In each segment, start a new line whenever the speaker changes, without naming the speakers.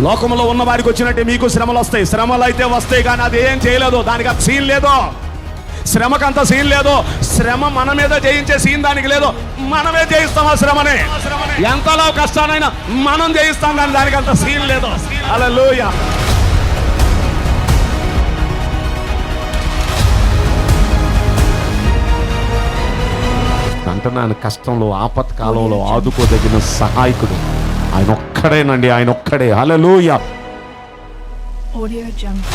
లోకంలో ఉన్న వారికి వచ్చినట్టే మీకు శ్రమలు వస్తాయి. శ్రమలు అయితే వస్తాయి, కానీ అది ఏం చేయలేదు. దానికి అంత సీన్ లేదు. శ్రమకంత సీన్ లేదు. శ్రమ మన మీద జయించే సీన్ దానికి లేదు. మనమే జయిస్తాం ఆ శ్రమని. ఎంతలో కష్టానైనా మనం జయిస్తాం, కానీ దానికి అంత సీన్ లేదు. హల్లెలూయా. అంటున్నాను, కష్టంలో ఆపత్కాలంలో ఆదుకోదగిన సహాయకుడు ఆయన ఒక్కడేనండి. ఆయన ఒక్కడే. హల్లెలూయా.
Audio Jungle.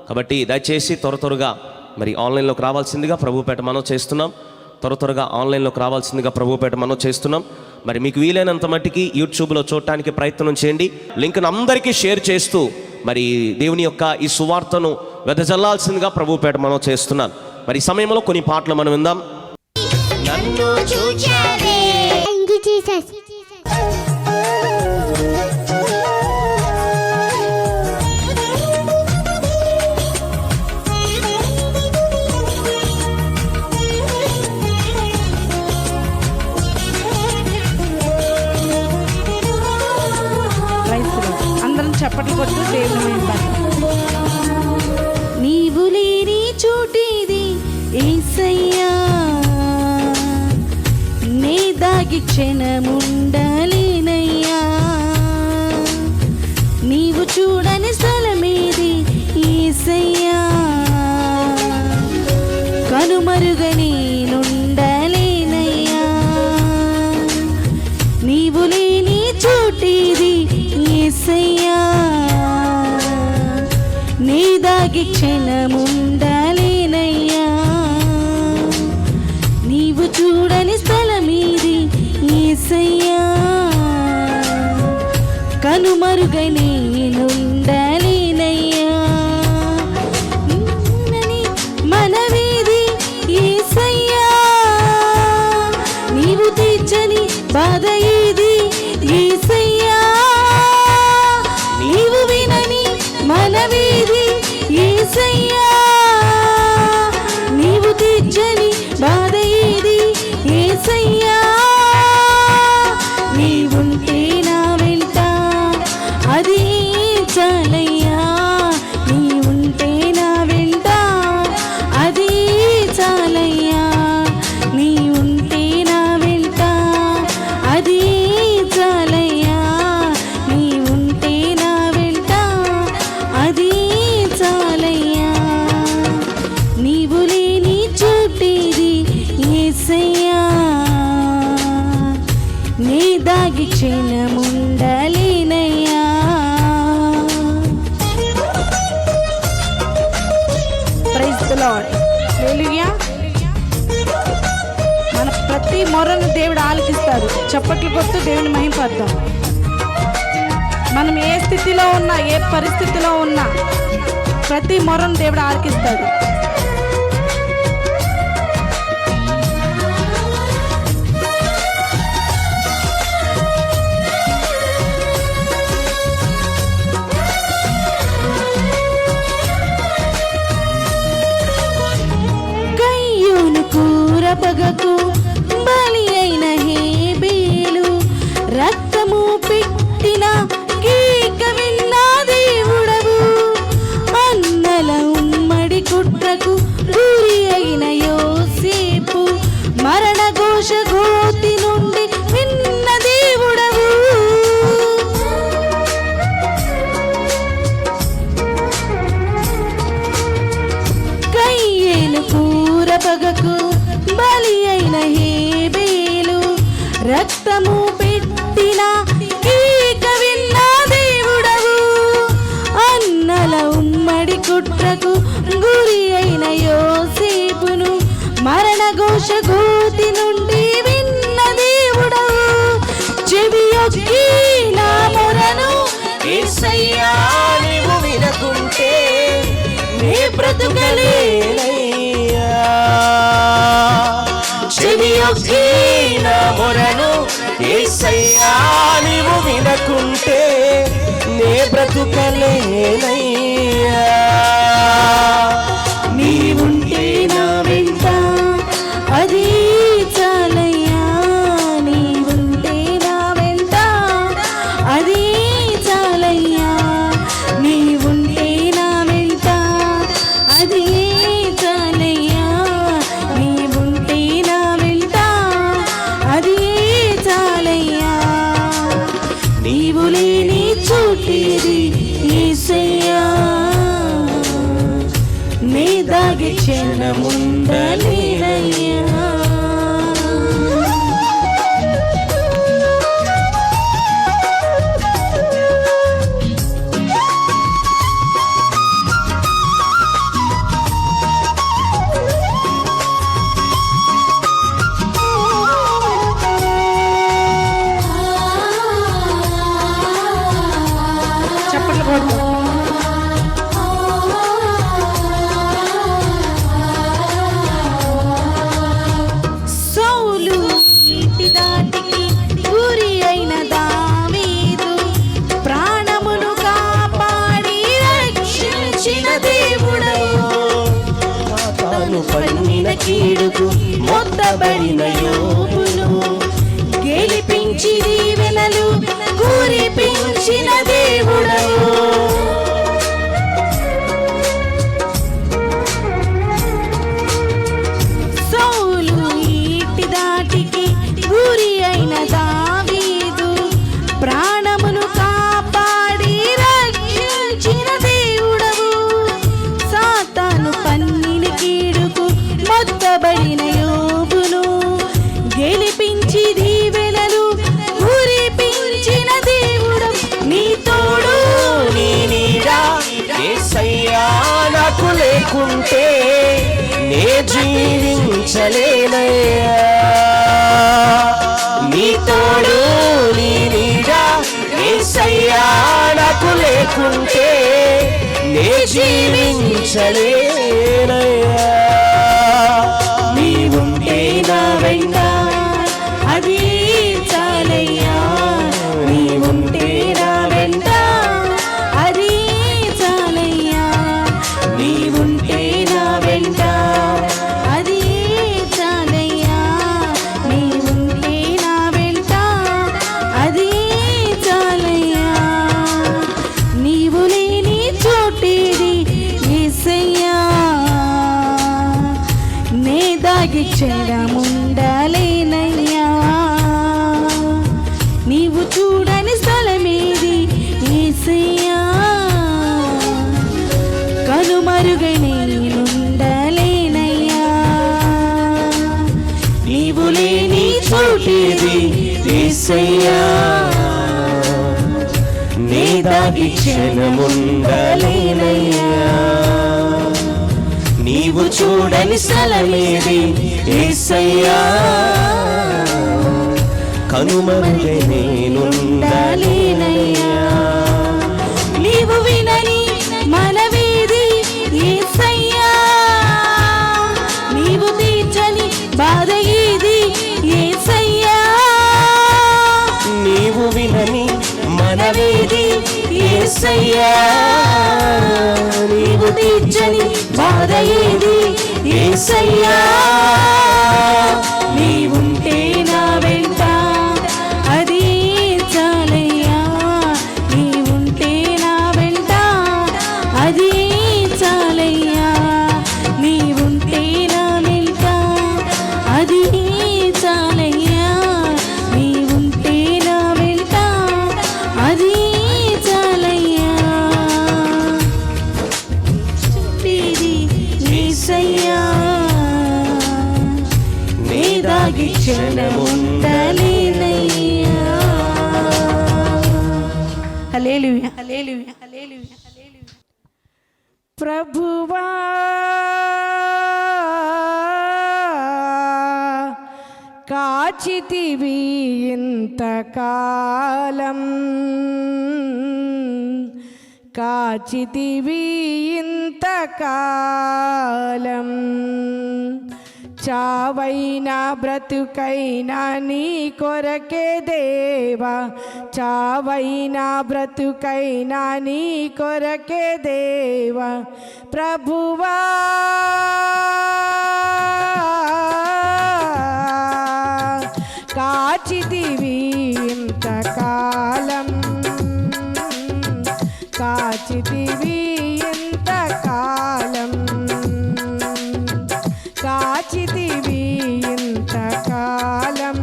కాబట్టి దయచేసి త్వరగా మరి ఆన్లైన్లోకి రావాల్సిందిగా ప్రభుపేట మనం చేస్తున్నాం. త్వరగా ఆన్లైన్లోకి రావాల్సిందిగా ప్రభుపేట మనం చేస్తున్నాం. మరి మీకు వీలైనంత మట్టికి యూట్యూబ్లో చూడటానికి ప్రయత్నం చేయండి. లింక్ను అందరికీ షేర్ చేస్తూ మరి దేవుని యొక్క ఈ సువార్తను వెదజల్లాల్సిందిగా ప్రభుపేట మనం చేస్తున్నాం. మరి ఈ సమయంలో కొన్ని పాటలు మనం విందాం.
నన్ను చూచావే. Thank you, Jesus.
అందరం చప్పట్లు కొట్టు దేవుని నీవు లేని చోటిది యేసయ్యా, నే దాగి క్షణముండలేనయ్యా. నీవు చూడని స్థలమేది యేసయ్యా, కనుమరుగని నుండలేనయ్యా. నీవు లేని చోటిది యేసయ్యా, నీ దాగి క్షణముండలేనయ్యా. నీవు చూడని స్థలమీది యేసయ్యా, కనుమరుగై నేనుండలేనయ్యా. మనవేది యేసయ్యా, నీవు తీర్చని బాధ ఏది యేసయ్యా, నీవు వినని మనవేది యేసయ్యా, నీవు తీర్చని బాధ ఏది యేసయ్యా. నీవుంటే నా వెంట అది చాలయ్యా, నీవుంటే నా వెంట అది చాలయ్యా, నీవుంటే నా వెంట అది చాలయ్యా, నీవుంటే నా వెంట అది చాలయ్యా. నీవు లేని చోటిది యేసయ్యా, నీ దాగి క్షణముండలేనయ్యా. Praise the Lord. హల్లెలూయా. మన ప్రతి మొరను దేవుడు ఆలకిస్తాడు. చప్పట్లు కొడుతూ దేవుని మహింపద్దాం. మనం ఏ స్థితిలో ఉన్నా, ఏ పరిస్థితిలో ఉన్నా ప్రతి మొరను దేవుడు ఆలకిస్తాడు. కయ్యూను కూర పగకు బలి అయిన హేబేలు, రక్తము పెట్టిన కీక విన్న దేవుడవు. అన్నల ఉమ్మడి కుట్రకు గురి అయిన యోసేపు, మరణ ఘోష గోతి నుండి విన్న దేవుడవు. కయ్యేను కూర పగకు బలి అయిన హేబేలు, రక్తము పెట్టిన కీక విన్న దేవుడవు. అన్నల ఉమ్మడి కుట్రకు గురి అయిన యోసేపును, మరణ ఘోష గోతి నుండి విన్న దేవుడవు. చెవియొక్కి నా మొరను యేసయ్యా నీవు వినకుంటే నే బ్రతుకలేనయ్యా. చెవియొక్కి నా మొరను యేసయ్యా నీవు వినకుంటే నే బ్రతుకలేనయ్యా. నీవుంటే నా వెంట అది చాలు. క్షణముండలేనయ్యా. చప్పట్లు కొడతాం. సౌలు ఇంటి దాటికి గురి అయిన దావీదు ప్రాణమును కాపాడి రక్షించిన దేవుడవు. తాను పన్నిన కీడుకు మొత్తబడిన యోబును గెలిపించి దీవెనలు కురిపించిన దేవుడవు. సౌలు ఈటి దాటికి గురి అయిన దావీదు ప్రాణమును కాపాడి రక్షించిన దేవుడవు. సాతాను పన్నిన కీడుకు మొత్తబడిన యోబును గెలిపించి దీవెనలు కురిపించిన దేవుడవు. నీ తోడు
నీ నీడ యేసయ్యా నాకు లేకుంటే నే జీవించలేనయ్యా. నీ తోడు నీ నీడ యేసయ్యా నాకు లేకుంటే నే జీవించలేనయ్యా.
నీవుంటే నా వెంట అది చాలయ్యా. నీవుంటే నా వెంట అది చాలయ్యా. నీవుంటే నా వెంట అది చాలయ్యా. నీవుంటే నా వెంట అది చాలయ్యా. నీవు లేని చోటేది యేసయ్యా. నే దాగి క్షణముండలేనయ్యా. నీవు చూడని స్థలమేది యేసయ్యా. కనుమరుగై నేనుండలేనయ్యా. నీవు లేని చోటేది యేసయ్యా.
నీ దాగి క్షణముండలేనయ్యా. నీవు చూడని స్థలమేది యేసయ్యా. కనుమరుగై నేనుండలేనయ్యా.
నీవు వినని మనవేది యేసయ్యా. నీవు తీర్చని బాధ ఏది యేసయ్యా.
నీవు వినని మనవేది యేసయ్యా.
నీవు తీర్చని బాధ ఏది యేసయ్యా. నీవుంటే నా వెంట అది చాలయ్యా. నీవుంటే నా వెంట అది చాలయ్యా. నీవుంటే నా వెంట అది చాలయ్యా. నీవుంటే నా వెంట అది చాలయ్యా. చుట్టేది యేసయ్యా. నే దాగి క్షణముండలేనయ్యా. హల్లెలూయా హల్లెలూయా హల్లెలూయా హల్లెలూయా. ప్రభువా కాచితివి ఇంతకాలం. కాచితివి ఇంతకాలం. చావైనా బ్రతుకైనా నీ కొరకే దేవా. చావైనా బ్రతుకైనా నీ కొరకే దేవా. ప్రభువా కాచితివి ఇంతకాలం. కాచితివి ఇంతకాలం. కాచితివి ఇంతకాలం.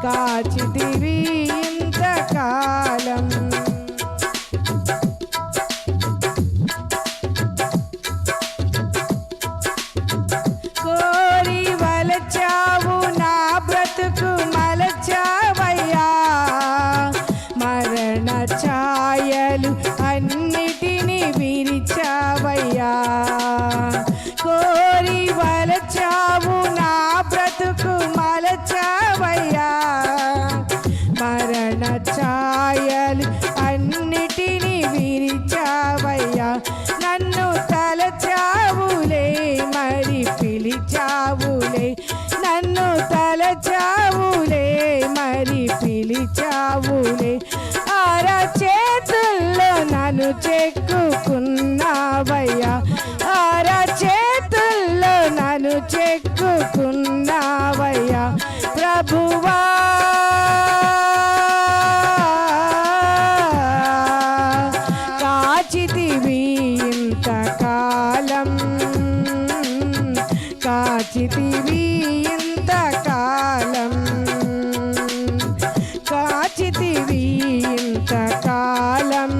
కాచితివి ఇంతకాలం. ఛాయలు అన్నిటినీ విరిచావయ్యా. కోరి వలచావు నా బ్రతుకు మలచావయ్యా. మరణ ఛాయలు అన్నిటినీ విరిచావయ్యా. నన్ను తలచావులే మరి పిలిచావులే. నన్ను తలచావులే మరి పిలిచావులే. ఆరా చేతుల్లో నన్ను చెక్కుకున్నావయ్యా. ఆరా చేతుల్లో నన్ను చెక్కుకున్నావయ్యా. ప్రభువా కాచితివి ఇంతకాలం. కాచితివి ఇంతకాలం. కాచితివి ఇంతకాలం.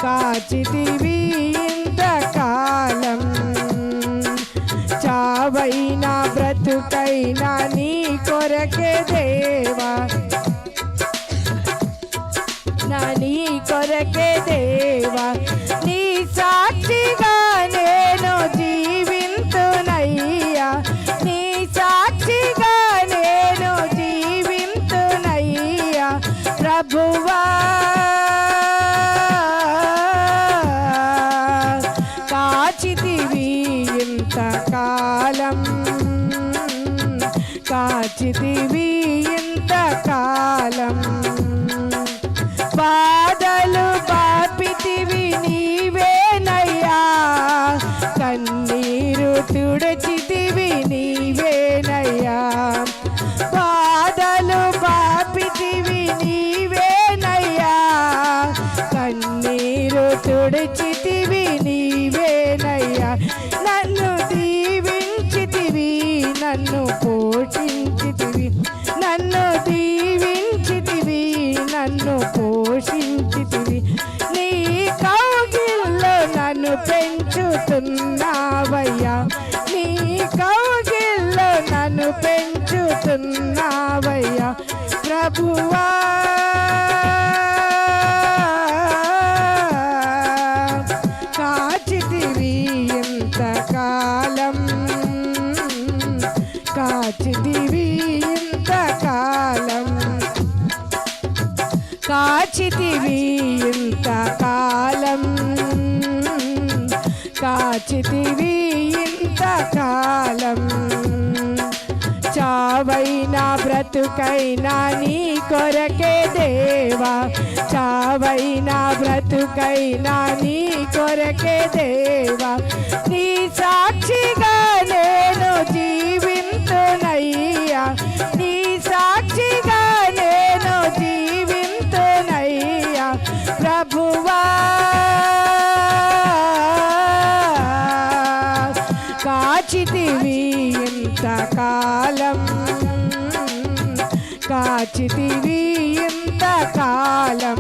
కాచితివి ఇంతకాలం. చావైనా బ్రతుకైనా నీ కొరకే దేవా. నా నీ కొరకే దేవా. నీ సాక్షిగా నేను జీవింతునయ్యా. నీ సాక్షిగా నేను జీవింతునయ్యా. ప్రభువా కాచితివి ఇంతకాలం. కాచితివి ఇంతకాలం. బాధలు పాపితివి నీవేనయ్యా. కన్నీరు తుడచితివి నీవేనయ్యా. బాధలు పాపితివి నీవేనయ్యా. కన్నీరు తుడచితివి నీవేనయ్యా. నన్ను దీవించితివి నన్ను పోషించితివి. నన్ను దీవించితివి నన్ను పోషించితివి. నీ కౌగిల్లో నన్ను పెంచుతున్నావయ్యా. నీ కౌగిల్లో నన్ను పెంచుతున్నావయ్యా. ప్రభువా కాచితివి ఇంతకాలం. కాచితివి ఇంతకాలం. కాచితివి ఇంతకాలం. కాచితివి ఇంతకాలం. చావైనా బ్రతుకైనా నీ కొరకే దేవా. చావైనా బ్రతుకైనా నీ కొరకే దేవా. నీ సాక్షిగా నేను జీవింతునయ్యా. నీ సాక్షిగా నేను జీవింతునయ్యా. ప్రభువా కాచితివి ఇంతకాలం. కాచితివి ఇంతకాలం.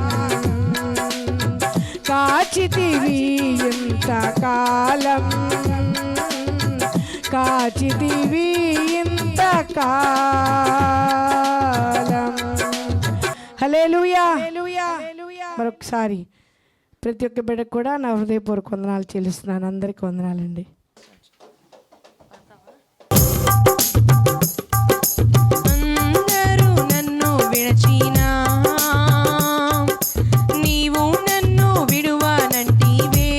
కాచితివి ఇంతకాలం. కాచితివి ఇంతకాలం. హల్లెలూయా. మరొకసారి ప్రతి ఒక్క బిడ్డకు కూడా నా హృదయపూర్వక వందనాలు చెల్లిస్తున్నాను. అందరికీ వందనాలండి.
అందరూ నన్ను విడచినా నీవు నన్ను విడువనంటివే.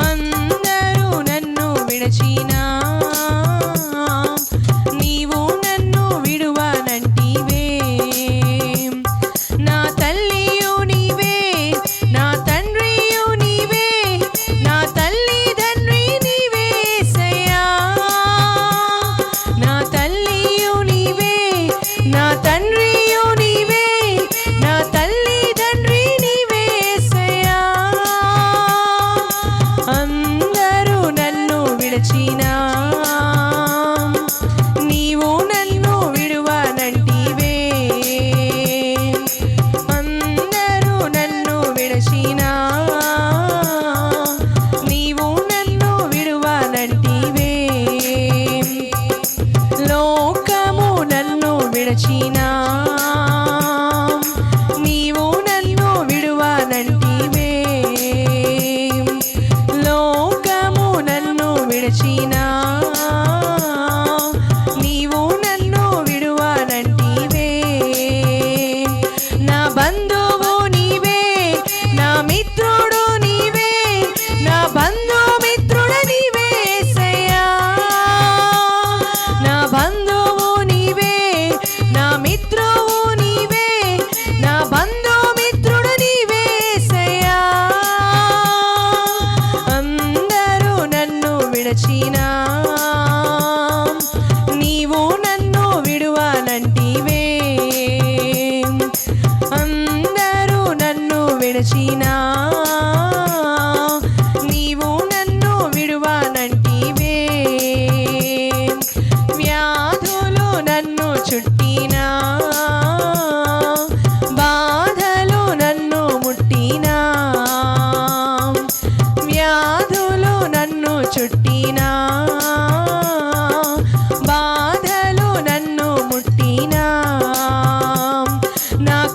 అందరూ నన్ను విడచినా నీవు నన్ను విడువనంటివే. నా తల్లియు నీవే, నా తండ్రియు నీవే, నా తల్లి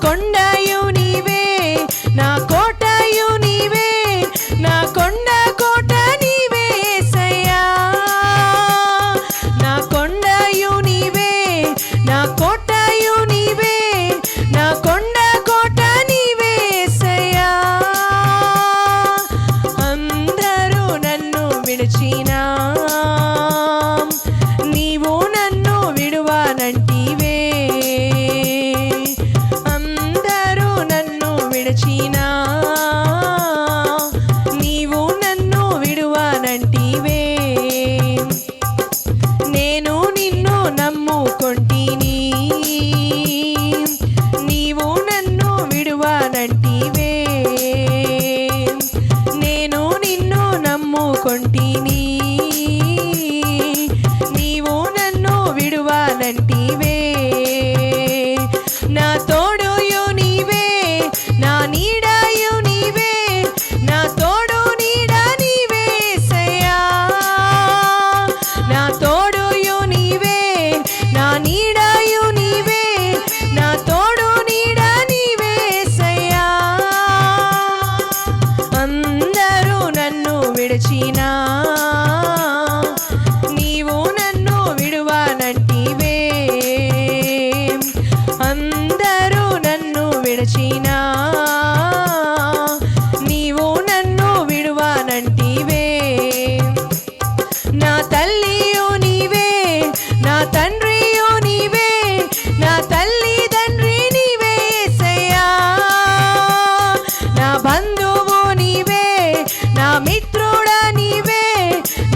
కొండయు నీవే, నా కోటయు నీవే, నా కొండ కోట నీవే యేసయ్యా. నా కొండయు నీవే, నా కోటయు నీవే, నా కొండ కోట నీవే యేసయ్యా. అందరూ నన్ను విడిచినా నీవు నన్ను విడువనంటివే. అందరూ నన్ను విడిచినా నీవు నన్ను విడువనంటివే. నేను నిన్ను నమ్ముకొంటిని, నీవు నన్ను విడువనంటివే. నేను నిన్ను నమ్ముకొంటిని, నీవు నన్ను విడువనంటివే. నా తోడుయు నీవే, నా నీడయు నీవే, నా తోడు నీడ నీవే యేసయ్యా. నా తోడుయు నీవే, నా నీడయు నీవే, నా తోడు నీడ నీవే యేసయ్యా. అందరూ నన్ను విడిచినా నీవు నన్ను విడువనంటివే. అందరూ నన్ను విడిచినా నీవు నన్ను విడువనంటివే. నా తల్లియు నీవే, నా తండ్రియు నీవే, నా తల్లి తండ్రి నీవే యేసయ్యా. నా బంధువు నీవే, నా మిత్రుడ నీవే,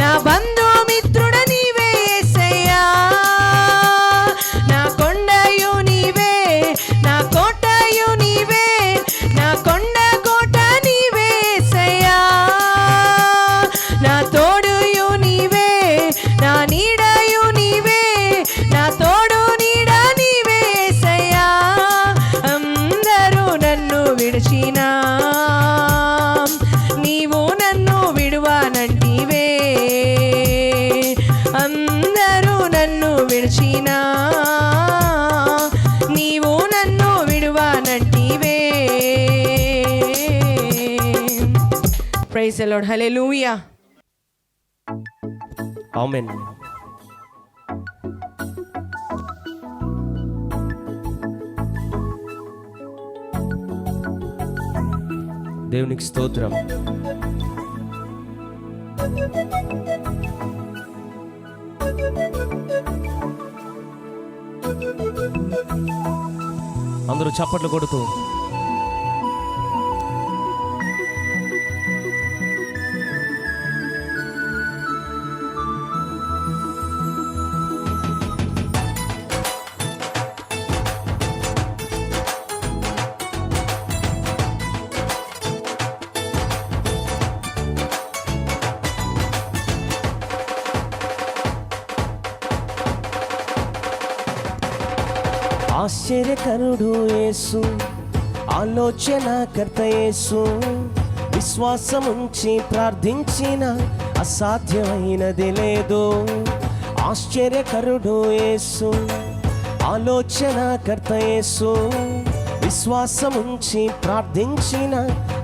నా బంధు మిత్రుడ నీవే యేసయ్యా. నా కొండయు నీవే, నా కోటయు నీవే, నా కొండ కోట నీవే యేసయ్యా. నా తోడుయు నీవే, నా నీడయు నీవే, నా తోడు నీడ నీవే యేసయ్యా. అందరూ నన్ను విడిచినా నీవు నన్ను విడువనంటివే. అందరూ నన్ను విడిచినా నీవు నన్ను విడువనంటివే. Praise the Lord. Hallelujah.
Amen. దేవునికి స్తోత్రం. అందరూ చప్పట్లు కొడుతూ ఆశ్చర్యకరుడు యేసు, ఆలోచనకర్త యేసు, విశ్వాసముంచి ప్రార్థించిన అసాధ్యమైనది లేదు. ఆశ్చర్యకరుడు యేసు, ఆలోచనకర్త యేసు, విశ్వాసముంచి ప్రార్థించిన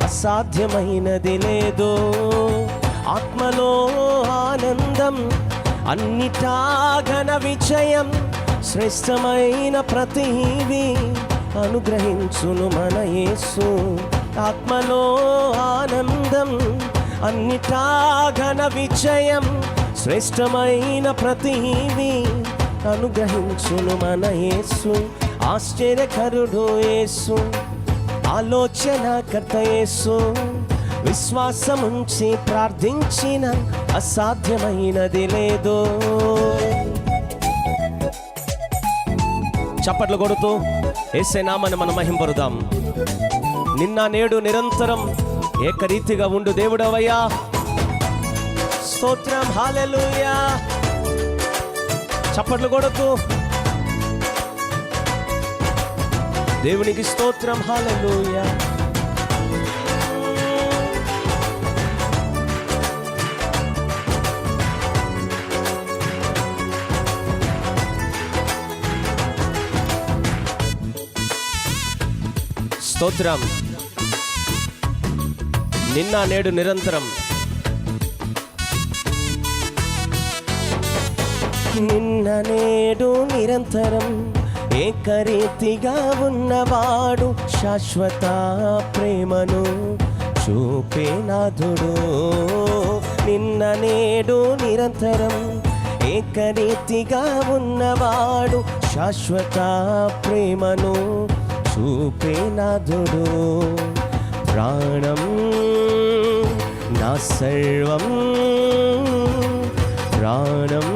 అసాధ్యమైనది లేదు. ఆత్మలో ఆనందం, అన్నిటా ఘన విజయం, శ్రేష్టమైన ప్రతివి అనుగ్రహించును మన యేసు. ఆత్మలో ఆనందం, అన్నిటా ఘన విజయం, శ్రేష్టమైన ప్రతివి అనుగ్రహించును మన యేసు. ఆశ్చర్యకరుడు యేసు, ఆలోచనకర్త యేసు, విశ్వాసముంచి ప్రార్థించిన అసాధ్యమైనది లేదు. చప్పట్లు కొడుతూ యేసే నామమున మనం మహింపరుదాం. నిన్న నేడు నిరంతరం ఏకరీతిగా ఉండు దేవుడవయ్యా. స్తోత్రం. హల్లెలూయా. చప్పట్లు కొడుతూ దేవునికి స్తోత్రం. హల్లెలూయా. స్తోత్రం. నిన్న నేడు నిరంతరం. నిన్న నేడు నిరంతరం ఏకరీతిగా ఉన్నవాడు శాశ్వత ప్రేమను చూపే నాథుడు. నిన్న నేడు నిరంతరం ఏకరీతిగా ఉన్నవాడు శాశ్వత ప్రేమను చూపే నాథుడు. ప్రాణం నా సర్వం, ప్రాణం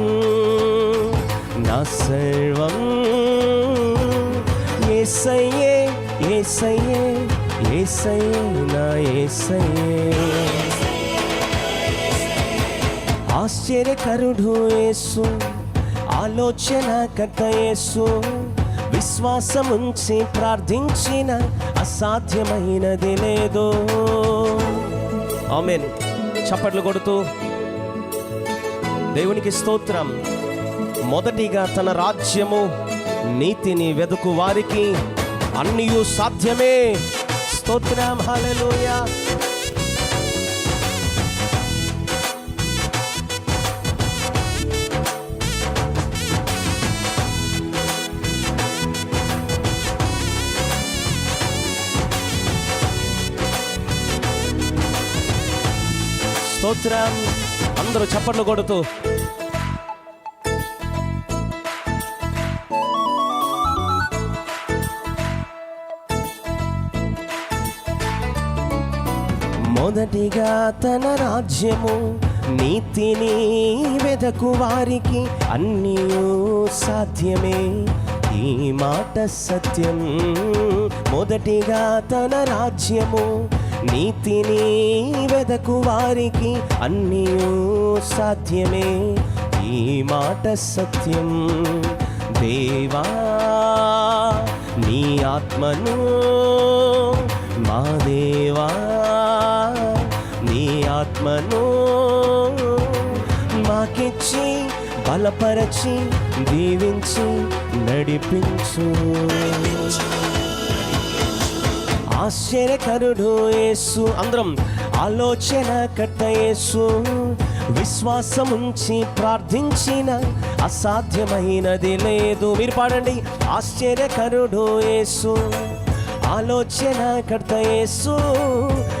నా సర్వం, యేసయ్యే యేసయ్యే యేసయ్యే నా యేసయ్యే. ఆశ్చర్యకరుడు యేసు, ఆలోచనకర్త యేసు, విశ్వాసముంచి ప్రార్థించిన అసాధ్యమైనది లేదు. ఆమేన్. చప్పట్లు కొడుతూ దేవునికి స్తోత్రం. మొదటిగా తన రాజ్యము నీతిని వెదుకు వారికి అన్నియు సాధ్యమే. స్తోత్రం. హల్లెలూయా. స్తోత్రం. అందరూ చప్పట్లు కొడుతూ మొదటిగా తన రాజ్యము నీతిని వెదకు వారికి అన్నీ సాధ్యమే. ఈ మాట సత్యం. మొదటిగా తన రాజ్యము నీతిని వెదకు వారికి అన్నీ సాధ్యమే. ఈ మాట సత్యం. దేవా నీ ఆత్మను, మా దేవా నీ ఆత్మను మాకిచ్చి బలపరచి దీవించి నడిపించు. ఆశ్చర్యకరుడు యేసు. అందరం ఆలోచనకర్త యేసు, విశ్వాసముంచి ప్రార్థించిన అసాధ్యమైనది లేదు. మీరు పాడండి. ఆశ్చర్యకరుడు యేసు, ఆలోచనకర్త యేసు,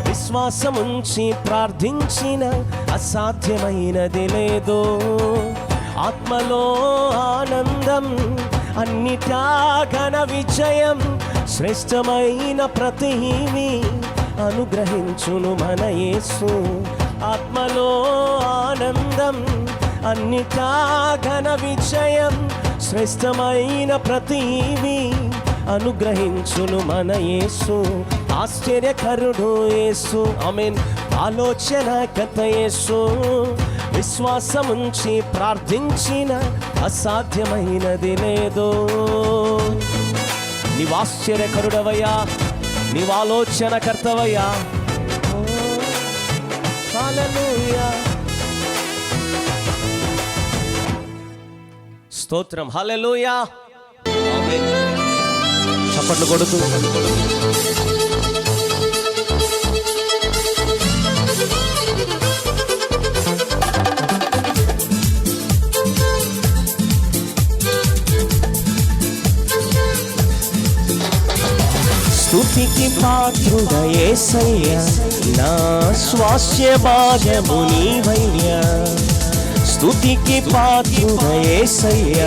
విశ్వాసముంచి ప్రార్థించిన అసాధ్యమైనది లేదు. ఆత్మలో ఆనందం, అన్నిటా ఘన విజయం, శ్రేష్టమైన ప్రతివి అనుగ్రహించును మన యేసు. ఆత్మలో ఆనందం, అన్నిటా ఘన విజయం, శ్రేష్టమైన ప్రతివి అనుగ్రహించును మన యేసు. ఆశ్చర్యకరుడు యేసు. ఆమేన్. ఆలోచనకర్త యేసు, విశ్వాసముంచి ప్రార్థించిన అసాధ్యమైనది లేదు. నీవు ఆశ్చర్యకరుడవయ్యా, నీవు ఆలోచనకర్తవయ్యా. హల్లెలూయా. స్తోత్రం. హల్లెలూయా. ఆమేన్. చప్పట్లు కొడుతూ స్తుతికి పాత్రుడ యేసయ్య, నా స్వాస్య భాగము నీవయ్యా. స్తుతికి పాత్రుడ యేసయ్య,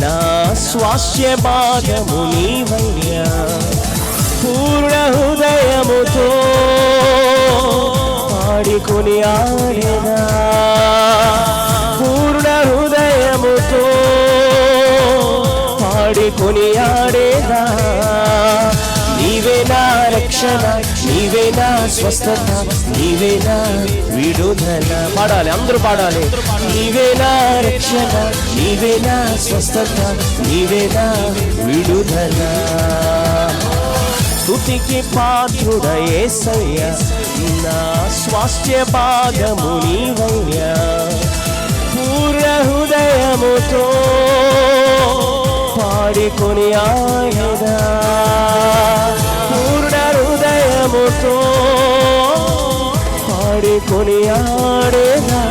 నా స్వాస్య భాగము నీవయ్యా. పూర్ణ హృదయముతో పాడుకొని ఆడేదా, పూర్ణ హృదయముతో పాడుకొని ఆడేదా. నీవే నా రక్షణ, నీవే నా స్వస్థత, నీవే నా విడుదల. పాడాలి, అందరూ పాడాలి. నీవే నా రక్షణ, నీవే నా స్వస్థత, నీవే నా విడుదల. స్తుతికి పాత్రుడ యేసయ్య, నా స్వాస్థ్య భాగము నీవయ్యా. పూర్ణ హృదయముతో పాడుకొని ఆయదా, పూర్ణ కొనియాడేదా.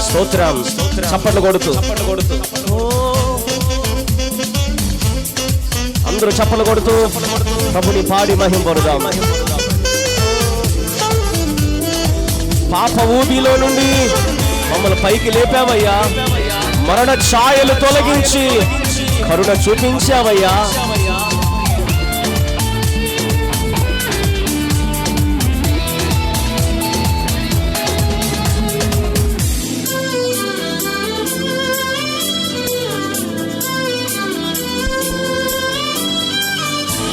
స్తోత్రం. చప్పట్లు కొడుతూ అందరూ చప్పట్లు కొడుతూ ప్రభుని పాడి మహింపరుదాం. పాప ఊబిలో నుండి మమ్మల్ని పైకి లేపావయ్యా, మరణ ఛాయలు తొలగించి కరుణ చూపించావయ్యా.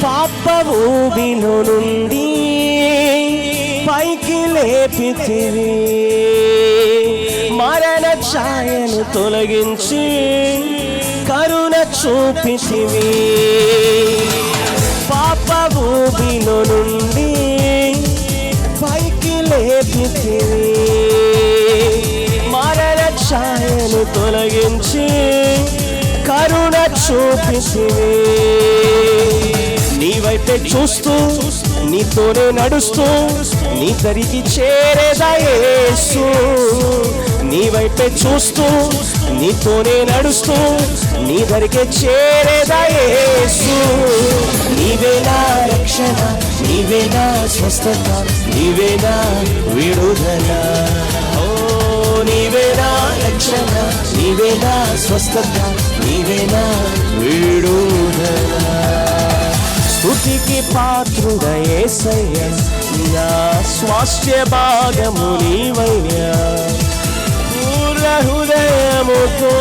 పాప ఊబిలో నుండి పైకి లేపితివి, మరణ ఛాయను తొలగించి కరుణ చూపితివి. పాప ఊబిలో నుండి పైకి లేపితివి, మరణ ఛాయను తొలగించి కరుణ చూపితివి. నీ వైపే చూస్తూ నీతోనే నడుస్తూ నీ దరికి చేరేదా యేసు. నీ వైపే చూస్తూ నీతోనే నడుస్తూ నీ దరికి చేరేదా యేసు. నీవే నా రక్షణ, నీవే నా స్వస్థత, నీవే నా విడుదల. ఓ నీవే నా రక్షణ, నీవే నా స్వస్థత, నీవే నా విడుదల. స్తుతికి పాత్రుడ యేసయ్య, నా స్వాస్థ్య భాగము నీవయ్యా. పూర్ణ హృదయముతో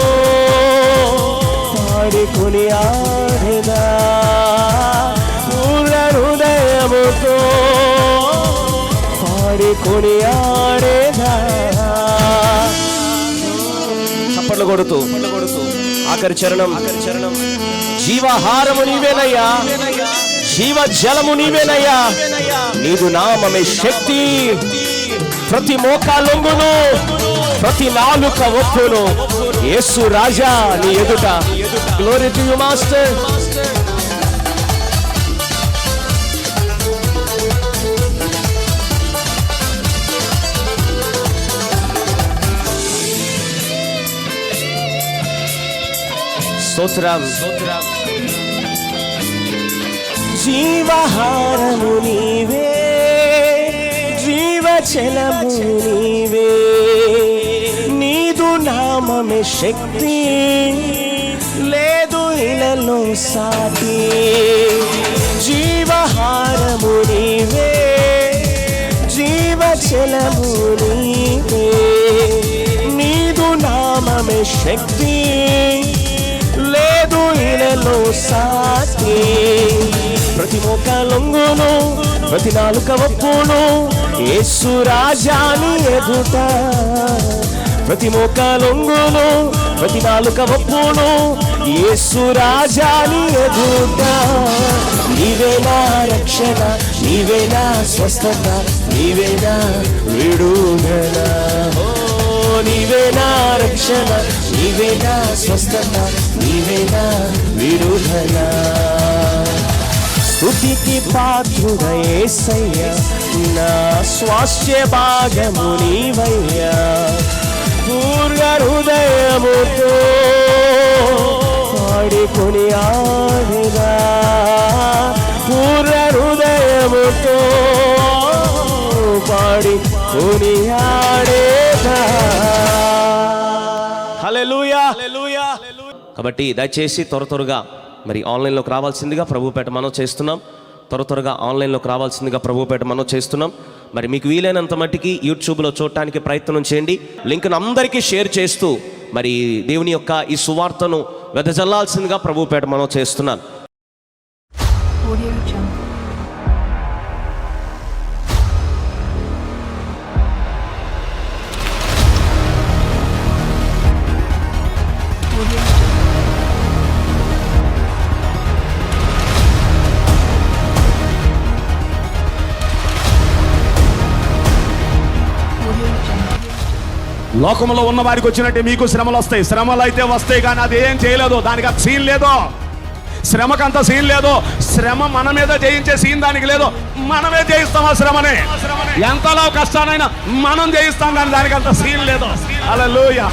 పాడి కొనియాడేదా, పూర్ణ హృదయముతో పాడి కొనియాడేదా. చప్పట్లు కొడుతూ ఆఖరి చరణం. జీవాహారము నీవేనయ్యా, జీవ జలము నీవేనయ్యా. నీదు నామమే శక్తి. ప్రతి మోకాలొంగును, ప్రతి నాలుక ఒప్పును. యేసు రాజా నీ ఎదుట. Glory to you master. స్తోత్రం. జీవహారము నీవే, జీవజలము నీవే. నీదు నామమే శక్తి, లేదు ఇలలో సాటి. జీవహారము నీవే, జీవజలము నీవే. నీదు నామమే శక్తి, లేదు ఇలలో సాటి. ప్రతి మోకాలొంగును, ప్రతి నాలుక ఒప్పును. యేసు రాజాని ఎదుట. ప్రతి మోకాలొంగును, ప్రతి నాలుక ఒప్పును. యేసు రాజాని ఎదుట. నీవే నా రక్షణ, నీవే నా స్వస్థత, నీవే నా విడుదల. నీవే నా రక్షణ, నీవే నా స్వస్థత, నీవే నా విడుదల. స్తుతికి పాత్రుడ యేసయ్య, నా స్వాస్థ్య భాగము నీవయ్యా. పూర్ణ హృదయముతో పాడి కొనియాడేదా, పూర్ణ హృదయముతో పాడి కొనియాడేదా. హల్లెలూయా. కాబట్టి దయచేసి త్వరగా మరి ఆన్లైన్లోకి రావాల్సిందిగా ప్రభుపేట మనం చేస్తున్నాం. త్వరగా ఆన్లైన్లోకి రావాల్సిందిగా ప్రభుపేట మనం చేస్తున్నాం. మరి మీకు వీలైనంత మట్టికి యూట్యూబ్లో చూడటానికి ప్రయత్నం చేయండి. లింక్ను అందరికీ షేర్ చేస్తూ మరి దేవుని యొక్క ఈ సువార్తను వెదజల్లాల్సిందిగా ప్రభుపేట మనం చేస్తున్నాను.
లోకంలో ఉన్న వారికి వచ్చినట్టే మీకు శ్రమలు వస్తాయి. శ్రమలు అయితే వస్తాయి, కానీ అది ఏం చేయలేదు. దానికి సీన్ లేదు. శ్రమకంత సీన్ లేదు. శ్రమ మన మీద జయించే సీన్ దానికి లేదు. మనమే జయిస్తాం ఆ శ్రమని. ఎంతలో కష్టానైనా మనం జయిస్తాం, కానీ దానికి అంత సీన్ లేదు. హల్లెలూయా.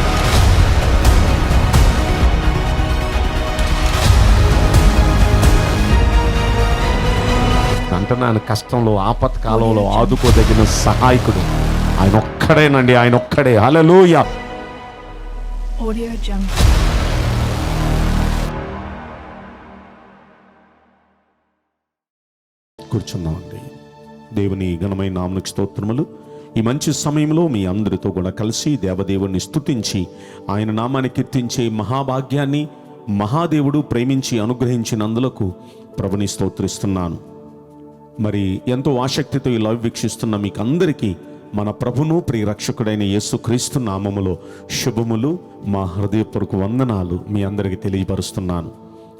అంటున్నాను, కష్టంలో ఆపత్కాలంలో ఆదుకోదగిన సహాయకుడు ఆయన ఒక్కడేనండి, ఆయన ఒక్కడే. హల్లెలూయా. కూర్చున్నామండి. దేవుని ఘనమైన నామమునకు స్తోత్రములు. ఈ మంచి సమయంలో మీ అందరితో కూడా కలిసి దేవదేవుని స్తుతించి ఆయన నామాన్ని కీర్తించే మహాభాగ్యాన్ని మహాదేవుడు ప్రేమించి అనుగ్రహించినందులకు ప్రభుని స్తోత్రిస్తున్నాను. మరి ఎంతో ఆసక్తితో ఈ లైవ్ వీక్షిస్తున్న మీకు అందరికీ మన ప్రభును ప్రియరక్షకుడైన యేసుక్రీస్తు నామములో శుభములు, మా హృదయపూర్వక వందనాలు మీ అందరికీ తెలియపరుస్తున్నాను.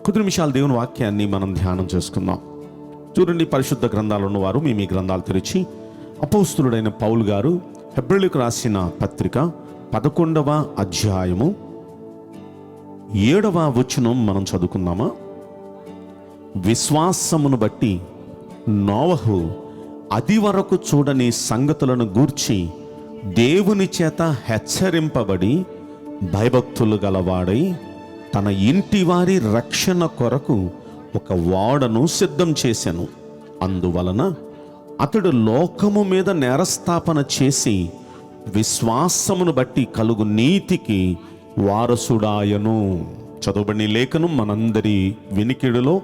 కొద్ది నిమిషాలు దేవుని వాక్యాన్ని మనం ధ్యానం చేసుకుందాం. చూడండి, పరిశుద్ధ గ్రంథాలు ఉన్నవారు మీ గ్రంథాలు తెరిచి అపోస్తులుడైన పౌలు గారు హెబ్రీయులకు రాసిన పత్రిక 11వ అధ్యాయము 7వ వచనం మనం చదువుకుందామా? విశ్వాసమును బట్టి నోవహు అది వరకు చూడని సంగతులను గూర్చి దేవుని చేత హెచ్చరింపబడి భయభక్తులు గలవాడై తన ఇంటి వారి రక్షణ కొరకు ఒక ఓడను సిద్ధం చేశాను. అందువలన అతడు లోకము మీద నేరస్థాపన చేసి విశ్వాసమును బట్టి కలుగు నీతికి వారసుడాయను. చదువుబడిన లేఖనం మనందరి వినికిడిలో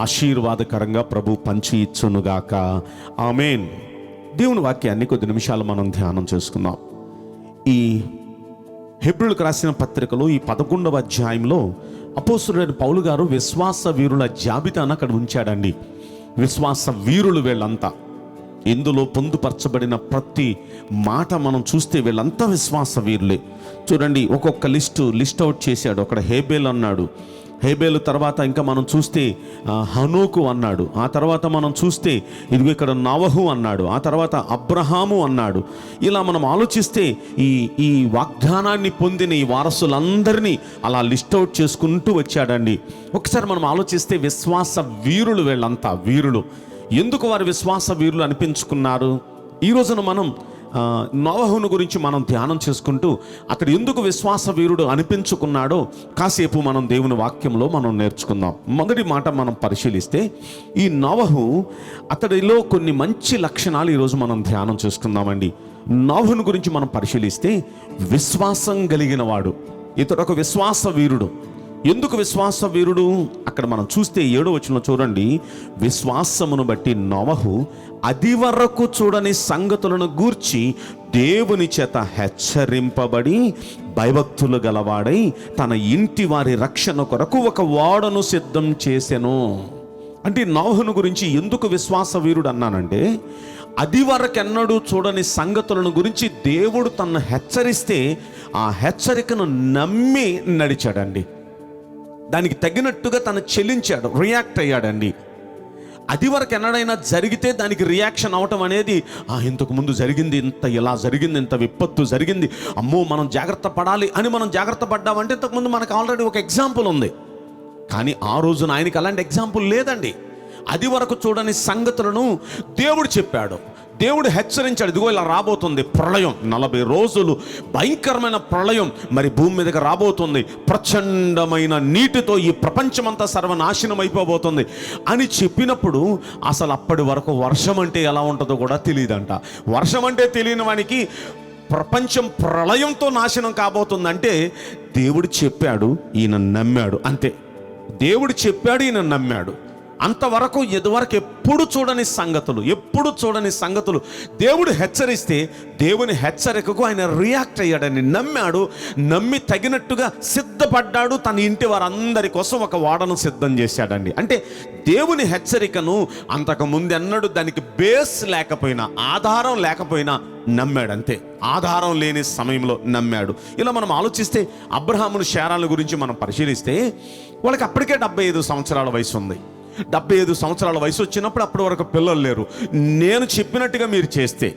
ఆశీర్వాదకరంగా ప్రభు పంచి ఇచ్చునుగాక. ఆమేన్. దేవుని వాక్యాన్ని కొద్ది నిమిషాలు మనం ధ్యానం చేసుకుందాం. ఈ హెబ్రీయులకు రాసిన పత్రికలో ఈ 11వ అధ్యాయంలో అపోస్తలుడైన పౌలు గారు విశ్వాస వీరుల జాబితాను అక్కడ ఉంచాడండి. విశ్వాస వీరులు వీళ్ళంతా. ఇందులో పొందుపరచబడిన ప్రతి మాట మనం చూస్తే వీళ్ళంతా విశ్వాస వీరులే. చూడండి, ఒక్కొక్క లిస్ట్ అవుట్ చేశాడు. అక్కడ హేబేల్ అన్నాడు. హేబేలు తర్వాత ఇంకా మనం చూస్తే హనోకు అన్నాడు. ఆ తర్వాత మనం చూస్తే ఇదిగో ఇక్కడ నోవహు అన్నాడు. ఆ తర్వాత అబ్రహాము అన్నాడు. ఇలా మనం ఆలోచిస్తే ఈ వాగ్దానాన్ని పొందిన ఈ వారసులందరినీ అలా లిస్ట్ అవుట్ చేసుకుంటూ వచ్చాడండి. ఒకసారి మనం ఆలోచిస్తే విశ్వాస వీరులు వీళ్ళంతా. వీరులు ఎందుకు వారు విశ్వాస వీరులు అనిపించుకున్నారు? ఈ రోజున మనం నోవహును గురించి మనం ధ్యానం చేసుకుంటూ అతడు ఎందుకు విశ్వాస వీరుడు అనిపించుకున్నాడో కాసేపు మనం దేవుని వాక్యంలో మనం నేర్చుకుందాం. మొదటి మాట మనం పరిశీలిస్తే ఈ నోవహు అతడిలో కొన్ని మంచి లక్షణాలు ఈరోజు మనం ధ్యానం చేసుకుందామండి. నోవహును గురించి మనం పరిశీలిస్తే విశ్వాసం కలిగిన వాడు. ఇతడు ఒక విశ్వాస వీరుడు. ఎందుకు విశ్వాస వీరుడు? అక్కడ మనం చూస్తే 7వ వచనంలో చూడండి, విశ్వాసమును బట్టి నోవహు అది వరకు చూడని సంగతులను గూర్చి దేవుని చేత హెచ్చరింపబడి భయభక్తులు గలవాడై తన ఇంటి వారి రక్షణ కొరకు ఒక ఓడను సిద్ధం చేసెను. అంటే నోవహును గురించి ఎందుకు విశ్వాస వీరుడు అన్నానంటే, అది వరకెన్నడూ చూడని సంగతులను గురించి దేవుడు తనను హెచ్చరిస్తే ఆ హెచ్చరికను నమ్మి నడిచాడండి. దానికి తగినట్టుగా తను చెల్లించాడు, రియాక్ట్ అయ్యాడండి. అది వరకు ఎన్నడైనా జరిగితే దానికి రియాక్షన్ అవటం అనేది ఇంతకు ముందు జరిగింది, ఇలా జరిగింది, ఇంత విపత్తు జరిగింది, అమ్మో మనం జాగ్రత్త పడాలి అని మనం జాగ్రత్త పడ్డామంటే ఇంతకుముందు మనకు ఆల్రెడీ ఒక ఎగ్జాంపుల్ ఉంది. కానీ ఆ రోజున ఆయనకి అలాంటి ఎగ్జాంపుల్ లేదండి. అది వరకు చూడని సంగతులను దేవుడు చెప్పాడు. దేవుడు హెచ్చరించాడు, ఇదిగో ఇలా రాబోతుంది ప్రళయం, 40 రోజులు భయంకరమైన ప్రళయం మరి భూమి మీదకి రాబోతుంది, ప్రచండమైన నీటితో ఈ ప్రపంచమంతా సర్వనాశనం అయిపోబోతుంది అని చెప్పినప్పుడు అసలు అప్పటి వరకు వర్షం అంటే ఎలా ఉంటుందో కూడా తెలియదంట. వర్షం అంటే తెలియని వానికి ప్రపంచం ప్రళయంతో నాశనం కాబోతుందంటే దేవుడు చెప్పాడు, ఈయన నమ్మాడు. అంతే, దేవుడు చెప్పాడు, ఈయన నమ్మాడు. అంతవరకు ఇదివరకు ఎప్పుడు చూడని సంగతులు దేవుడు హెచ్చరిస్తే దేవుని హెచ్చరికకు ఆయన రియాక్ట్ అయ్యాడని నమ్మాడు. నమ్మి తగినట్టుగా సిద్ధపడ్డాడు. తన ఇంటి వారందరి కోసం ఒక ఓడను సిద్ధం చేశాడండి. అంటే దేవుని హెచ్చరికను అంతకు ముందెన్నడూ దానికి బేస్ లేకపోయినా, ఆధారం లేకపోయినా నమ్మాడు. అంతే, ఆధారం లేని సమయంలో నమ్మాడు. ఇలా మనం ఆలోచిస్తే అబ్రహామును శారాల గురించి మనం పరిశీలిస్తే వాళ్ళకి అప్పటికే 75 సంవత్సరాల వయసు ఉంది. 75 సంవత్సరాల వయసు వచ్చినప్పుడు అప్పటి వరకు పిల్లలు లేరు. నేను చెప్పినట్టుగా మీరు చేస్తే,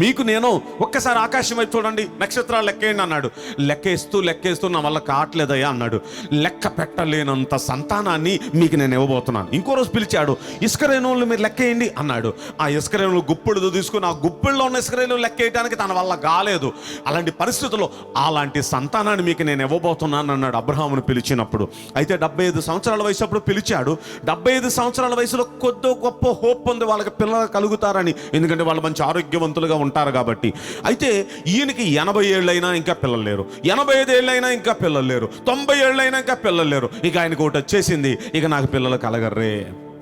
మీకు నేను ఒక్కసారి ఆకాశం వైపు చూడండి, నక్షత్రాలు లెక్కేయండి అన్నాడు. లెక్కేస్తూ నా వల్ల కావట్లేదయ్యా అన్నాడు. లెక్క పెట్టలేనంత సంతానాన్ని మీకు నేను ఇవ్వబోతున్నాను. ఇంకో రోజు పిలిచాడు, ఇసుక రేణువులు మీరు లెక్కేయండి అన్నాడు. ఆ ఇసుక రేణువులు గుప్పెడు తీసుకుని ఆ గుప్పెల్లో ఉన్న ఇసుక రేణువులు లెక్కేయడానికి తన వల్ల కాలేదు. అలాంటి పరిస్థితుల్లో అలాంటి సంతానాన్ని మీకు నేను ఇవ్వబోతున్నాను అన్నాడు అబ్రహామును పిలిచినప్పుడు. అయితే 75 సంవత్సరాల వయసు అప్పుడు పిలిచాడు. 75 సంవత్సరాల వయసులో కొద్ది గొప్ప హోప్ ఉంది వాళ్ళకి పిల్లలు కలుగుతారని, ఎందుకంటే వాళ్ళు మంచి ఆరోగ్యవంతులుగా ఉంటారు కాబట్టి. అయితే ఈయనకి 80 ఏళ్ళైనా ఇంకా పిల్లలు లేరు, 85 ఏళ్ళైనా ఇంకా పిల్లలు లేరు, 90 ఏళ్ళైనా ఇంకా పిల్లలు లేరు. ఇక ఆయనకు ఒకటి వచ్చేసింది, ఇక నాకు పిల్లలు కలగర్రే,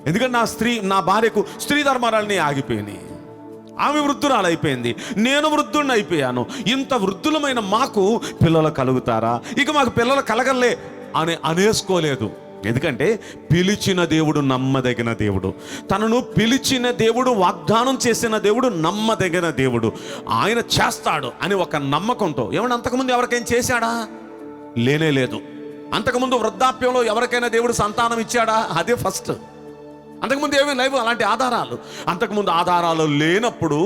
ఎందుకంటే నా భార్యకు స్త్రీ ధర్మాలన్నీ ఆగిపోయినాయి, ఆమె వృద్ధురాలు అయిపోయింది, నేను వృద్ధుడిని అయిపోయాను, ఇంత వృద్ధులమైన మాకు పిల్లలు కలుగుతారా, ఇక మాకు పిల్లలు కలగలే అని అనేసుకోలేదు. ఎందుకంటే పిలిచిన దేవుడు నమ్మదగిన దేవుడు, తనను పిలిచిన దేవుడు, వాగ్దానం చేసిన దేవుడు నమ్మదగిన దేవుడు, ఆయన చేస్తాడు అని ఒక నమ్మకంతో. ఏమన్నా అంతకుముందు ఎవరికైనా చేశాడా? లేనే లేదు. అంతకుముందు వృద్ధాప్యంలో ఎవరికైనా దేవుడు సంతానం ఇచ్చాడా? అదే ఫస్ట్. అంతకుముందు ఏమీ లేవు అలాంటి ఆధారాలు. అంతకుముందు ఆధారాలు లేనప్పుడు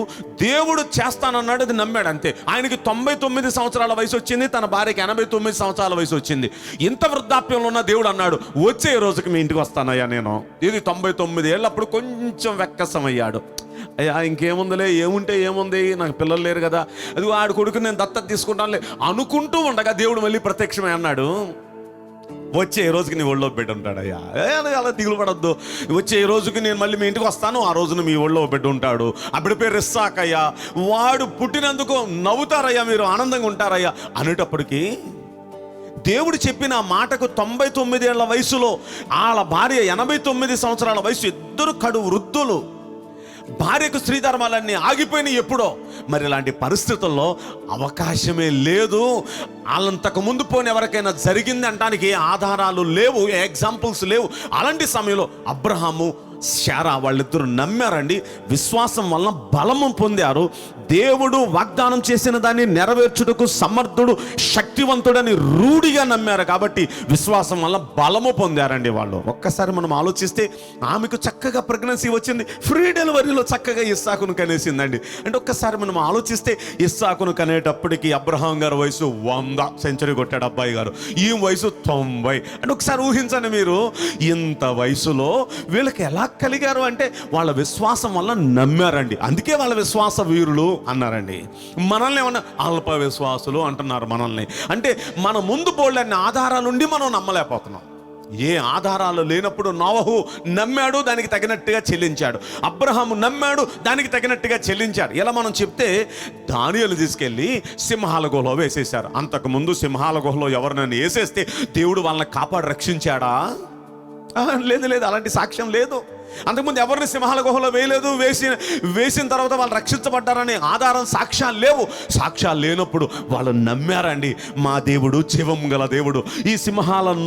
దేవుడు చేస్తానన్నాడు, అది నమ్మాడు అంతే. ఆయనకి 99 సంవత్సరాల వయసు వచ్చింది, తన భార్యకి 89 సంవత్సరాల వయసు వచ్చింది. ఇంత వృద్ధాప్యంలో ఉన్న దేవుడు అన్నాడు, వచ్చే రోజుకి మీ ఇంటికి వస్తానయ్యా నేను. ఇది 99 ఏళ్ళప్పుడు కొంచెం వెక్కసమయ్యాడు. అయ్యా ఇంకేముందిలే, ఏముంటే ఏముంది, నాకు పిల్లలు లేరు కదా, అది వాడి కొడుకు నేను దత్తత తీసుకుంటానులే అనుకుంటూ ఉండగా దేవుడు మళ్ళీ ప్రత్యక్షమై అన్నాడు, వచ్చే రోజుకి నీ ఒళ్ళో బిడ్డ ఉంటాడయ్యా, అలా దిగులు పడద్దు, వచ్చే రోజుకి నేను మళ్ళీ మీ ఇంటికి వస్తాను, ఆ రోజున మీ ఒళ్ళో బిడ్డ ఉంటాడు, ఆ బిడ్డ పేరు ఇస్సాకయ్యా, వాడు పుట్టినందుకు నవ్వుతారయ్యా, మీరు ఆనందంగా ఉంటారయ్యా అనేటప్పటికీ దేవుడు చెప్పిన మాటకు 99 ఏళ్ల వయసులో వాళ్ళ భార్య 89 సంవత్సరాల వయసు, ఇద్దరు కడు వృద్ధులు, భార్యకు స్త్రీ ధర్మాలన్నీ ఆగిపోయినాయి ఎప్పుడో. మరి ఇలాంటి పరిస్థితుల్లో అవకాశమే లేదు. వాళ్ళంతకు ముందు పోని ఎవరికైనా జరిగింది అనడానికి ఏ ఆధారాలు లేవు, ఏ ఎగ్జాంపుల్స్ లేవు. అలాంటి సమయంలో అబ్రహాము శారా వాళ్ళిద్దరూ నమ్మారండి. విశ్వాసం వలన బలము పొందారు. దేవుడు వాగ్దానం చేసిన దాన్ని నెరవేర్చుటకు సమర్థుడు, శక్తివంతుడని రూఢిగా నమ్మారు కాబట్టి విశ్వాసం వల్ల బలము పొందారండి వాళ్ళు. ఒక్కసారి మనం ఆలోచిస్తే ఆమెకు చక్కగా ప్రెగ్నెన్సీ వచ్చింది, ఫ్రీ డెలివరీలో చక్కగా ఇస్సాకును కనేసిందండి. అంటే ఒక్కసారి మనం ఆలోచిస్తే ఇస్సాకును కనేటప్పటికి అబ్రహాం గారి వయసు 100 సెంచరీ కొట్టాడు అబ్బాయి గారు, ఈ వయసు 90. అంటే ఒకసారి ఊహించండి మీరు, ఇంత వయసులో వీళ్ళకి ఎలా కలిగారు అంటే వాళ్ళ విశ్వాసం వల్ల నమ్మారండి. అందుకే వాళ్ళ విశ్వాస వీరులు అన్నారండి. మనల్ని ఏమన్నా అల్ప విశ్వాసులు అంటున్నారు మనల్ని. అంటే మన ముందు బోళ్ళని ఆధారాలుండి మనం నమ్మలేకపోతున్నాం. ఏ ఆధారాలు లేనప్పుడు నోవహు నమ్మాడు, దానికి తగినట్టుగా చెల్లించాడు. అబ్రహాము నమ్మాడు, దానికి తగినట్టుగా చెల్లించాడు. ఇలా మనం చెప్తే దానియేలు తీసుకెళ్ళి సింహాల గుహలో వేసేశారు. అంతకుముందు సింహాల గుహలో ఎవరినైనా వేసేస్తే దేవుడు వాళ్ళని కాపాడి రక్షించాడా? లేదు, అలాంటి సాక్ష్యం లేదు. అంతకుముందు ఎవరిని సింహాల గుహలో వేయలేదు, వేసిన తర్వాత వాళ్ళు రక్షించబడ్డారని ఆధారం, సాక్ష్యాలు లేవు. సాక్ష్యాలు లేనప్పుడు వాళ్ళు నమ్మారండి, మా దేవుడు జీవం గల దేవుడు, ఈ సింహాల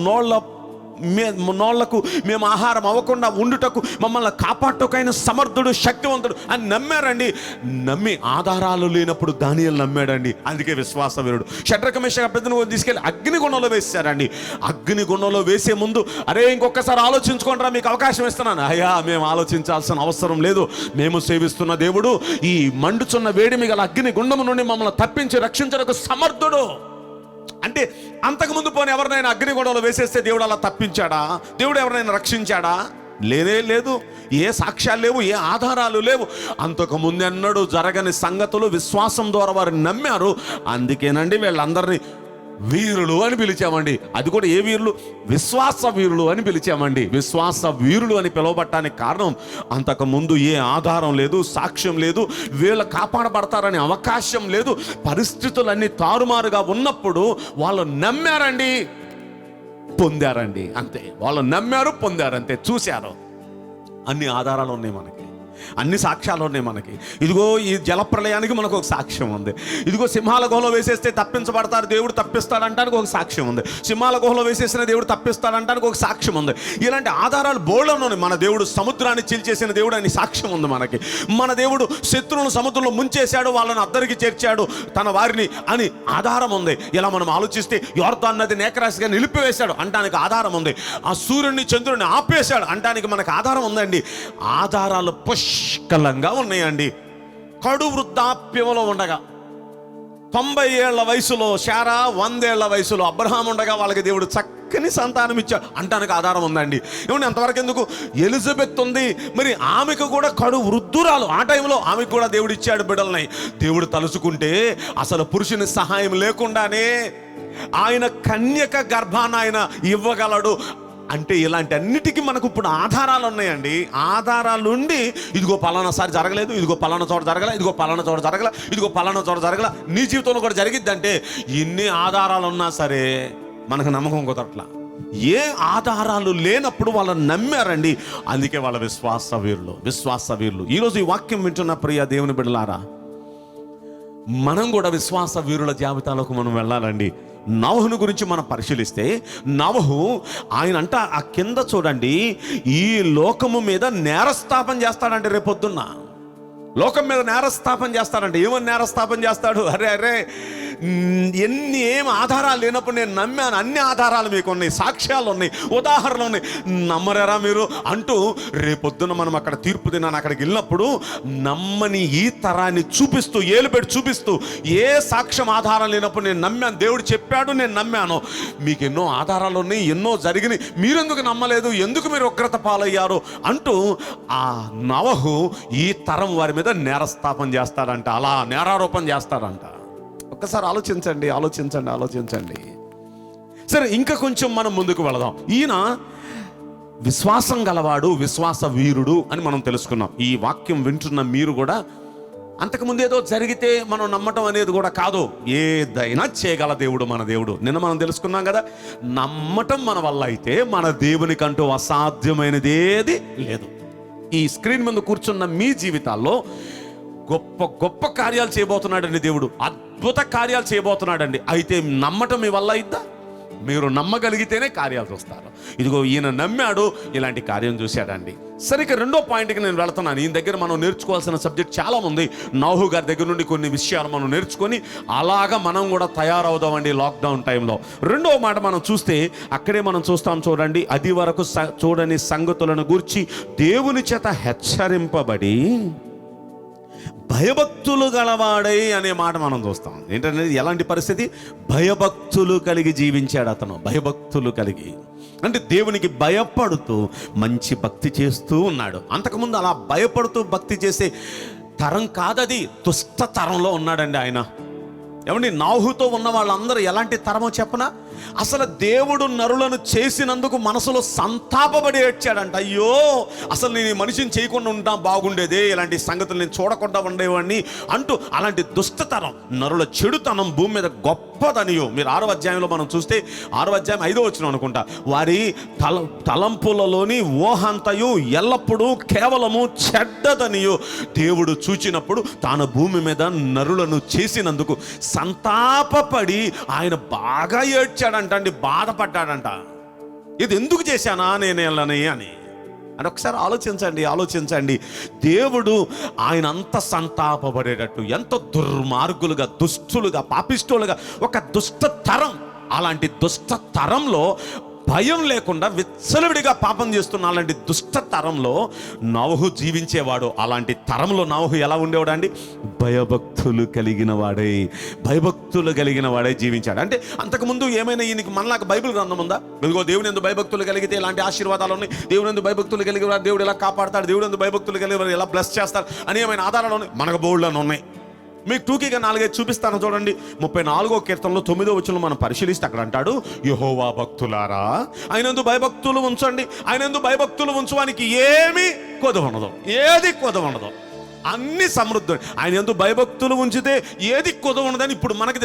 నోళ్లకు మేము ఆహారం అవ్వకుండా ఉండుటకు మమ్మల్ని కాపాడుటకైన సమర్థుడు, శక్తివంతుడు అని నమ్మారండి. నమ్మి ఆధారాలు లేనప్పుడు దానియేలు నమ్మాడండి. అందుకే విశ్వాస వీరుడు. షడ్రక మేషక అబేద్నెగోను తీసుకెళ్ళి అగ్నిగుండంలో వేసారండి. అగ్నిగుండంలో వేసే ముందు, అరే ఇంకొకసారి ఆలోచించుకోండిరా, మీకు అవకాశం ఇస్తున్నాను. అయ్యా మేము ఆలోచించాల్సిన అవసరం లేదు, మేము సేవిస్తున్న దేవుడు ఈ మండుచున్న వేడిమి గల అగ్ని గుండము నుండి మమ్మల్ని తప్పించి రక్షించడానికి సమర్థుడు. అంటే అంతకుముందు పోనీ ఎవరినైనా అగ్నిగుండంలో వేసేస్తే దేవుడు అలా తప్పించాడా? దేవుడు ఎవరినైనా రక్షించాడా? లేదు. ఏ సాక్ష్యాలు లేవు, ఏ ఆధారాలు లేవు. అంతకు ముందెన్నడూ జరగని సంగతులు విశ్వాసం ద్వారా వారు నమ్మారు. అందుకేనండి వీళ్ళందరినీ వీరులు అని పిలిచామండి. అది కూడా ఏ వీరులు? విశ్వాస వీరులు అని పిలిచామండి. విశ్వాస వీరులు అని పిలువబట్టడానికి కారణం, అంతకుముందు ఏ ఆధారం లేదు, సాక్ష్యం లేదు, వీళ్ళు కాపాడబడతారనే అవకాశం లేదు. పరిస్థితులన్నీ తారుమారుగా ఉన్నప్పుడు వాళ్ళు నమ్మారండి, పొందారండి. అంతే, వాళ్ళు నమ్మారు, పొందారు, అంతే. చూశారు. అన్ని ఆధారాలు ఉన్నాయి మనకి, అన్ని సాక్ష్యాలు ఉన్నాయి మనకి. ఇదిగో ఈ జలప్రలయానికి మనకు ఒక సాక్ష్యం ఉంది. ఇదిగో సింహాల గుహలో వేసేస్తే తప్పించబడతారు, దేవుడు తప్పిస్తాడంటానికి ఒక సాక్ష్యం ఉంది. సింహాల గుహలో వేసేసిన దేవుడు తప్పిస్తాడంటానికి ఒక సాక్ష్యం ఉంది. ఇలాంటి ఆధారాలు బోల్డను ఉన్నాయి. మన దేవుడు సముద్రాన్ని చీల్చేసిన దేవుడు అని సాక్ష్యం ఉంది మనకి. మన దేవుడు శత్రువులను సముద్రంలో ముంచేశాడు, వాళ్ళని అద్దరికి చేర్చాడు తన వారిని అని ఆధారం ఉంది. ఇలా మనం ఆలోచిస్తే యోర్దాను నదిని ఏకరాశిగా నిలిపివేశాడు అంటానికి ఆధారం ఉంది. ఆ సూర్యుడిని చంద్రుడిని ఆపేశాడు అంటానికి మనకు ఆధారం ఉందండి. ఆధారాలు పుష్కలంగా ఉన్నాయండి. కడు వృద్ధాప్యంలో ఉండగా 90 ఏళ్ల వయసులో శారా 100 ఏళ్ల వయసులో అబ్రహాం ఉండగా వాళ్ళకి దేవుడు చక్కని సంతానం ఇచ్చాడు అంటానికి ఆధారం ఉందండి. ఏమంటే అంతవరకు ఎందుకు, ఎలిజబెత్ ఉంది, మరి ఆమెకు కూడా కడు వృద్ధురాలు, ఆ టైంలో ఆమెకు కూడా దేవుడు ఇచ్చాడు బిడ్డలని. దేవుడు తలుచుకుంటే అసలు పురుషుని సహాయం లేకుండానే ఆయన కన్యక గర్భాన్ని ఆయన ఇవ్వగలడు. అంటే ఇలాంటి అన్నిటికీ మనకు ఇప్పుడు ఆధారాలు ఉన్నాయండి. ఆధారాలుండి ఇదిగో పలానాసారి జరగలేదు, ఇదిగో పలానా చోట జరగల, ఇదిగో పలానా చోట జరగల, ఇదిగో పలానా చోట జరగల, నీ జీవితంలో కూడా జరిగిద్దంటే ఇన్ని ఆధారాలు ఉన్నా సరే మనకు నమ్మకం కుదరట్లా. ఏ ఆధారాలు లేనప్పుడు వాళ్ళని నమ్మారండి. అందుకే వాళ్ళ విశ్వాస వీరులు. ఈరోజు ఈ వాక్యం వింటున్న ప్రియ దేవుని బిడ్డలారా, మనం కూడా విశ్వాస వీరుల జాబితాలోకి మనం వెళ్ళాలండి. నోవహును గురించి మనం పరిశీలిస్తే, నోవహు ఆయన అంట ఆ కింద చూడండి, ఈ లోకము మీద నేరస్థాపన చేస్తాడంటే రేపొద్దున్న లోకం మీద నేరస్థాపన చేస్తాడంటే. ఏమని నేరస్థాపన చేస్తాడు? అరే ఏం ఆధారాలు లేనప్పుడు నేను నమ్మాను, అన్ని ఆధారాలు మీకు ఉన్నాయి, సాక్ష్యాలు ఉన్నాయి, ఉదాహరణలు ఉన్నాయి, నమ్మరారా మీరు అంటూ రేపొద్దున మనం అక్కడ తీర్పు దినాన్ని అక్కడికి వెళ్ళినప్పుడు నమ్మని ఈ తరాన్ని చూపిస్తూ, ఏలుబెట్టి చూపిస్తూ, ఏ సాక్ష్యం ఆధారం లేనప్పుడు నేను నమ్మాను, దేవుడు చెప్పాడు నేను నమ్మాను, మీకు ఎన్నో ఆధారాలు ఉన్నాయి, ఎన్నో జరిగినాయి, మీరెందుకు నమ్మలేదు, ఎందుకు మీరు ఉగ్రత పాలయ్యారు అంటూ ఆ నోవహు ఈ తరం వారి మీద నేరస్థాపన చేస్తాడంట, అలా నేరారోపణ చేస్తాడంట. ఒక్కసారి ఆలోచించండి. సరే, ఇంకా కొంచెం మనం ముందుకు వెళదాం. ఈయన విశ్వాసం గలవాడు, విశ్వాస వీరుడు అని మనం తెలుసుకున్నాం. ఈ వాక్యం వింటున్న మీరు కూడా అంతకుముందు ఏదో జరిగితే మనం నమ్మటం అనేది కూడా కాదు, ఏదైనా చేయగల దేవుడు మన దేవుడు. నిన్న మనం తెలుసుకున్నాం కదా, నమ్మటం మన వల్ల అయితే మన దేవునికంటూ అసాధ్యమైనది ఏది లేదు. ఈ స్క్రీన్ ముందు కూర్చున్న మీ జీవితాల్లో గొప్ప గొప్ప కార్యాలు చేయబోతున్నాడండి దేవుడు, అద్భుత కార్యాలు చేయబోతున్నాడండి. అయితే నమ్మటం మీ వల్ల అయిద్దా? మీరు నమ్మగలిగితేనే కార్యాలు చూస్తారు. ఇదిగో ఈయన నమ్మాడు, ఇలాంటి కార్యం చూశాడండి. సరిగ్గా రెండో పాయింట్కి నేను వెళుతున్నాను. ఈయన దగ్గర మనం నేర్చుకోవాల్సిన సబ్జెక్ట్ చాలా ఉంది. నోవహు గారి దగ్గర నుండి కొన్ని విషయాలు మనం నేర్చుకొని అలాగా మనం కూడా తయారవుదామండి లాక్డౌన్ టైంలో. రెండో మాట మనం చూస్తే అక్కడే మనం చూస్తాం చూడండి, అది వరకు చూడని సంగతులను గూర్చి దేవుని చేత హెచ్చరింపబడి భయభక్తులు గలవాడై అనే మాట మనం చూస్తాం. ఏంటనేది ఎలాంటి పరిస్థితి? భయభక్తులు కలిగి జీవించాడు అతను. భయభక్తులు కలిగి అంటే దేవునికి భయపడుతూ మంచి భక్తి చేస్తూ ఉన్నాడు. అంతకుముందు అలా భయపడుతూ భక్తి చేసే తరం కాదది, దుష్ట తరంలో ఉన్నాడండి ఆయన. ఏమండి, నోవహుతో ఉన్న వాళ్ళందరూ ఎలాంటి తరమో చెప్పనా? అసలు దేవుడు నరులను చేసినందుకు మనసులో సంతాపబడి ఏడ్చాడంట. అయ్యో, అసలు నేను ఈ మనిషిని చేయకుండా ఉంటా బాగుండేదే, ఇలాంటి సంగతులు నేను చూడకుండా ఉండేవాడిని అంటూ అలాంటి దుష్టతరం, నరుల చెడుతనం భూమి మీద గొప్పదనియో. మీరు 6వ అధ్యాయంలో మనం చూస్తే 6వ అధ్యాయం 5వ వచనం అనుకుంటా, వారి తలంపులలోని ఊహంతయు ఎల్లప్పుడూ కేవలము చెడ్డదనియో దేవుడు చూచినప్పుడు తాను భూమి మీద నరులను చేసినందుకు సంతాపపడి ఆయన బాగా ఏడ్చాడంట అండి, బాధపడ్డాడంట. ఇది ఎందుకు చేశానా నేను అని అని ఒకసారి ఆలోచించండి. దేవుడు ఆయన అంత సంతాపపడేటట్టు, ఎంత దుర్మార్గులుగా, దుష్టులుగా, పాపిష్టులుగా ఒక దుష్ట తరం, అలాంటి దుష్ట తరంలో భయం లేకుండా విచ్చలవిడిగా పాపం చేస్తున్న అలాంటి దుష్ట తరంలో నోవహు జీవించేవాడు. అలాంటి తరంలో నోవహు ఎలా ఉండేవాడు అండి? భయభక్తులు కలిగిన వాడే జీవించాడు. అంటే అంతకుముందు ఏమైనా ఈయనకి మనలాగా బైబిల్ గ్రంథం ఉందా? ఇదిగో దేవుని యందు భయభక్తులు కలిగితే ఇలాంటి ఆశీర్వాదాలు ఉన్నాయి, దేవుని యందు భయభక్తులు కలిగి దేవుడు ఎలా కాపాడతాడు, దేవుని యందు భయభక్తులు కలిగి ఎలా బ్లెస్ చేస్తారు అని ఏమైనా ఆధారాలు ఉన్నాయి? మనకు బోల్డ్లను ఉన్నాయి. మీకు టూకీగా 4-5 చూపిస్తాను చూడండి. 34వ కీర్తనలో 9వ వచనం మనం పరిశీలిస్తే అక్కడ అంటాడు, యెహోవా భక్తులారా ఆయనందు భయభక్తులు ఉంచండి, ఆయనందు భయభక్తులు ఉంచడానికి ఏది కొదవ ఉండదు, అన్ని సమృద్ధి. ఆయన యందు భయభక్తులు ఉంచితే ఏది కొదవ ఉండదని ఇప్పుడు మనకు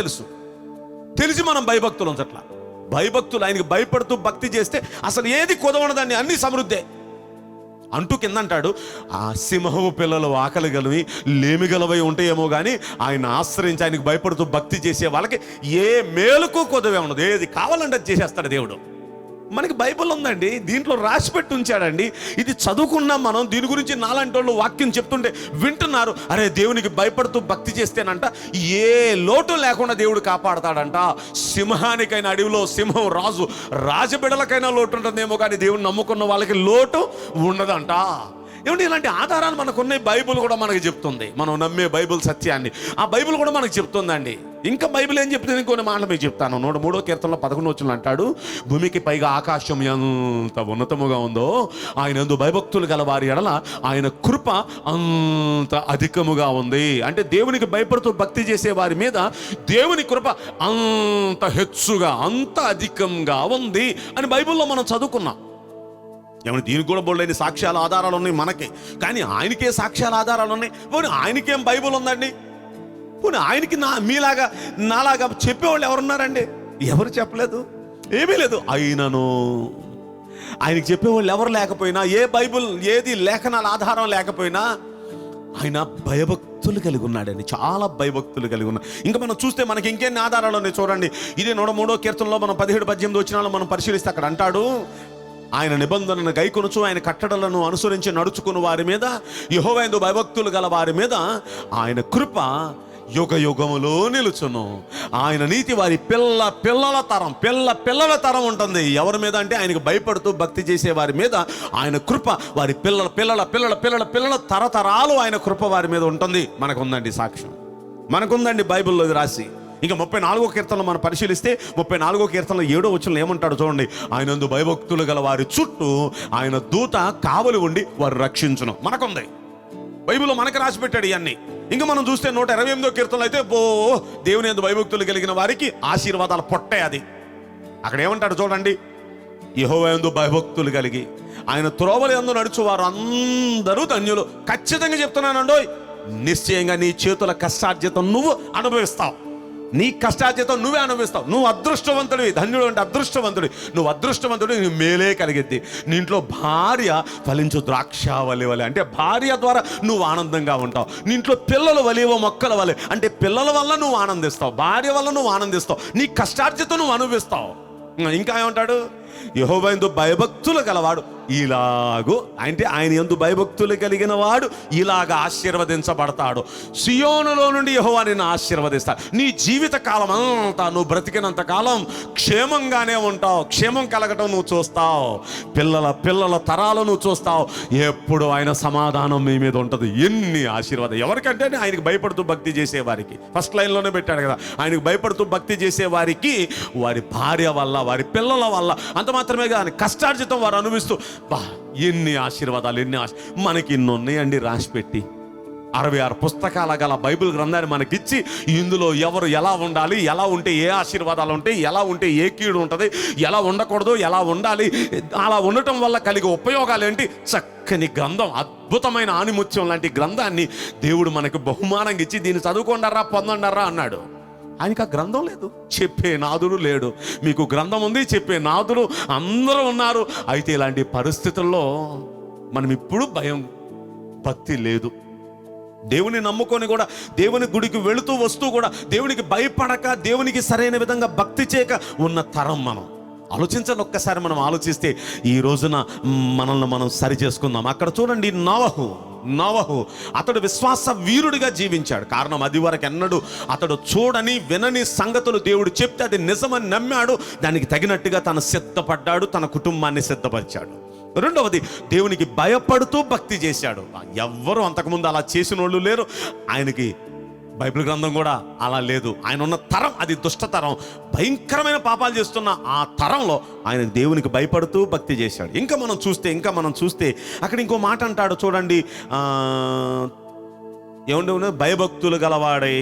తెలిసి మనం భయభక్తులు ఉంచట్లా. భయభక్తులు ఆయనకి భయపడుతూ భక్తి చేస్తే అసలు ఏది కొదవ ఉండదని, అన్ని సమృద్ధే అంటూ కింద అంటాడు, ఆ సింహపు పిల్లలు ఆకలి గలవి లేమి గలవై ఉంటాయేమో కానీ ఆయన ఆశ్రయించి ఆయనకు భయపడుతూ భక్తి చేసే వాళ్ళకి ఏ మేలుకు కొదవే ఉండదు, ఏది కావాలంటే అది చేసేస్తాడు దేవుడు. మనకి బైబిల్ ఉందండి, దీంట్లో రాసిపెట్టి ఉంచాడండి. ఇది చదువుకున్నాం మనం, దీని గురించి నాలాంటి వాళ్ళు వాక్యం చెప్తుంటే వింటున్నారు. అరే, దేవునికి భయపడుతూ భక్తి చేస్తేనంట ఏ లోటు లేకుండా దేవుడు కాపాడతాడంట. సింహానికైనా అడవిలో సింహం రాజబిడలకైనా లోటు ఉంటుందేమో కానీ దేవుని నమ్ముకున్న వాళ్ళకి లోటు ఉండదంట. ఏమంటే ఇలాంటి ఆధారాలు మనకున్నాయి. బైబిల్ కూడా మనకి చెప్తుంది, మనం నమ్మే బైబిల్ సత్యాన్ని. ఆ బైబిల్ కూడా మనకు చెప్తుందండి. ఇంకా బైబిల్ ఏం చెప్తుంది, ఇంకొన్ని మాటలు మీకు చెప్తాను. 103వ కీర్తనలో 11 అంటాడు, భూమికి పైగా ఆకాశం ఎంత ఉన్నతముగా ఉందో ఆయన యందు భయభక్తులు గల వారి ఎడల ఆయన కృప అంత అధికముగా ఉంది. అంటే దేవునికి భయపడుతూ భక్తి చేసే వారి మీద దేవుని కృప అంత హెచ్చుగా, అంత అధికంగా ఉంది అని బైబిల్లో మనం చదువుకున్నాం. ఏమన్నా దీనికి కూడా బోల్డైన సాక్ష్యాల ఆధారాలు ఉన్నాయి మనకి, కానీ ఆయనకే సాక్ష్యాల ఆధారాలు ఉన్నాయి. పోనీ ఆయనకేం బైబిల్ ఉందండి? పోనీ ఆయనకి మీలాగా నాలాగా చెప్పేవాళ్ళు ఎవరున్నారండి? ఎవరు చెప్పలేదు, ఏమీ లేదు. అయినను ఆయనకి చెప్పేవాళ్ళు ఎవరు లేకపోయినా, ఏ బైబిల్ ఏది లేఖనాల ఆధారం లేకపోయినా ఆయన భయభక్తులు కలిగి ఉన్నాడండి, చాలా భయభక్తులు కలిగి ఉన్నాడు. ఇంకా మనం చూస్తే మనకి ఇంకెన్ని ఆధారాలు ఉన్నాయి చూడండి. ఇది 103వ కీర్తనలో మనం 17-18 వచనాలు మనం పరిశీలిస్తే అక్కడ అంటాడు, ఆయన నిబంధనను గైకొనుచు ఆయన కట్టడలను అనుసరించి నడుచుకుని వారి మీద, యెహోవా యందు భయభక్తులు గల వారి మీద ఆయన కృప యుగ యుగములో నిలుచును. ఆయన నీతి వారి పిల్లల తరం ఉంటుంది. ఎవరి మీద అంటే ఆయనకు భయపడుతూ భక్తి చేసే వారి మీద ఆయన కృప వారి పిల్లల తరతరాలు ఆయన కృప వారి మీద ఉంటుంది. మనకుందండి సాక్ష్యం, మనకుందండి బైబిల్లో రాసి. ఇంకా 34వ కీర్తనలో మనం పరిశీలిస్తే 34వ కీర్తనలో 7వ వచనంలో ఏమంటాడు చూడండి, ఆయన యందు భయభక్తులు గల వారి చుట్టూ ఆయన దూత కావలి ఉండి వారు రక్షించును. మనకుంది, బైబిల్లో మనకి రాసి పెట్టాడు ఇవన్నీ. ఇంకా మనం చూస్తే 128వ కీర్తనలో అయితే దేవుని యందు భయభక్తులు కలిగిన వారికి ఆశీర్వాదాలు పొట్టే. అది అక్కడ ఏమంటాడు చూడండి, యెహోవా యందు భయభక్తులు కలిగి ఆయన త్రోవల యందు నడుచు వారు అందరూ ధన్యులు. ఖచ్చితంగా చెప్తున్నానండో, నిశ్చయంగా నీ చేతుల కష్టార్జితం నువ్వు అనుభవిస్తావు, నీ కష్టార్జితం నువ్వే అనుభవిస్తావు. నువ్వు అదృష్టవంతుడివి. ధన్యుడు అంటే అదృష్టవంతుడి, నువ్వు అదృష్టవంతుడి, నువ్వు మేలే కలిగిద్ది. నీ ఇంట్లో భార్య ఫలించు ద్రాక్షావళి వలె, అంటే భార్య ద్వారా నువ్వు ఆనందంగా ఉంటావు. నీ ఇంట్లో పిల్లలు వలేవో మొక్కల వలె, అంటే పిల్లల వల్ల నువ్వు ఆనందిస్తావు, భార్య వల్ల నువ్వు ఆనందిస్తావు, నీ కష్టార్జితం నువ్వు అనుభవిస్తావు. ఇంకా ఏమంటాడు, యెహోవా యందు భయభక్తులు గలవాడు ఇలాగూ, అంటే ఆయన యందు భయభక్తులు కలిగిన వాడు ఇలాగ ఆశీర్వదించబడతాడు. సియోనులో నుండి యెహోవా నిన్ను ఆశీర్వదిస్తాడు. నీ జీవిత కాలం అంతా నువ్వు బ్రతికినంత కాలం క్షేమంగానే ఉంటావు. క్షేమం కలగటం నువ్వు చూస్తావు, పిల్లల తరాలు నువ్వు చూస్తావు. ఎప్పుడు ఆయన సమాధానం మీ మీద ఉంటుంది. ఎన్ని ఆశీర్వాదం! ఎవరికంటే ఆయనకు భయపడుతూ భక్తి చేసేవారికి. ఫస్ట్ లైన్లోనే పెట్టాడు కదా, ఆయనకు భయపడుతూ భక్తి చేసేవారికి వారి భార్య వల్ల, వారి పిల్లల వల్ల, అంత మాత్రమే కాదు కష్టార్జితం వారు అనుభవిస్తూ, ఎన్ని ఆశీర్వాదాలు, మనకి ఇన్ని ఉన్నాయండి రాసి పెట్టి. 66 పుస్తకాల గల బైబిల్ గ్రంథాన్ని మనకిచ్చి, ఇందులో ఎవరు ఎలా ఉండాలి, ఎలా ఉంటే ఏ ఆశీర్వాదాలు ఉంటాయి, ఎలా ఉంటే ఏ కీడు ఉంటుంది, ఎలా ఉండకూడదు, ఎలా ఉండాలి, అలా ఉండటం వల్ల కలిగే ఉపయోగాలు ఏంటి, చక్కని గ్రంథం, అద్భుతమైన ఆణిముత్యం లాంటి గ్రంథాన్ని దేవుడు మనకు బహుమానంగా ఇచ్చి, దీన్ని చదువుకోండారా పొందండారా అన్నాడు. ఆయనకు ఆ గ్రంథం లేదు, చెప్పే నాదుడు లేడు. మీకు గ్రంథం ఉంది, చెప్పే నాదుడు అందరూ ఉన్నారు. అయితే ఇలాంటి పరిస్థితుల్లో మనం ఇప్పుడు భక్తి లేదు. దేవుని నమ్ముకొని కూడా, దేవుని గుడికి వెళుతూ వస్తూ కూడా దేవునికి భయపడక, దేవునికి సరైన విధంగా భక్తి చేయక ఉన్న తరం మనం. ఆలోచించండి ఒక్కసారి, మనం ఆలోచిస్తే ఈ రోజున మనల్ని మనం సరి చేసుకుందాం. అక్కడ చూడండి, నోవహు అతడు విశ్వాస వీరుడిగా జీవించాడు. కారణం, అది వరకు ఎన్నడూ అతడు చూడని వినని సంగతులు దేవుడు చెప్తే అది నిజమని నమ్మాడు. దానికి తగినట్టుగా తను సిద్ధపడ్డాడు, తన కుటుంబాన్ని సిద్ధపరిచాడు. రెండవది, దేవునికి భయపడుతూ భక్తి చేశాడు. ఎవ్వరూ అంతకుముందు అలా చేసిన వాళ్ళు లేరు. ఆయనకి బైబిల్ గ్రంథం కూడా అలా లేదు. ఆయన ఉన్న తరం అది దుష్టతరం, భయంకరమైన పాపాలు చేస్తున్న ఆ తరంలో ఆయన దేవునికి భయపడుతూ భక్తి చేశాడు. ఇంకా మనం చూస్తే అక్కడ ఇంకో మాట అంటాడు చూడండి, ఏముండే భయభక్తులు గలవాడై.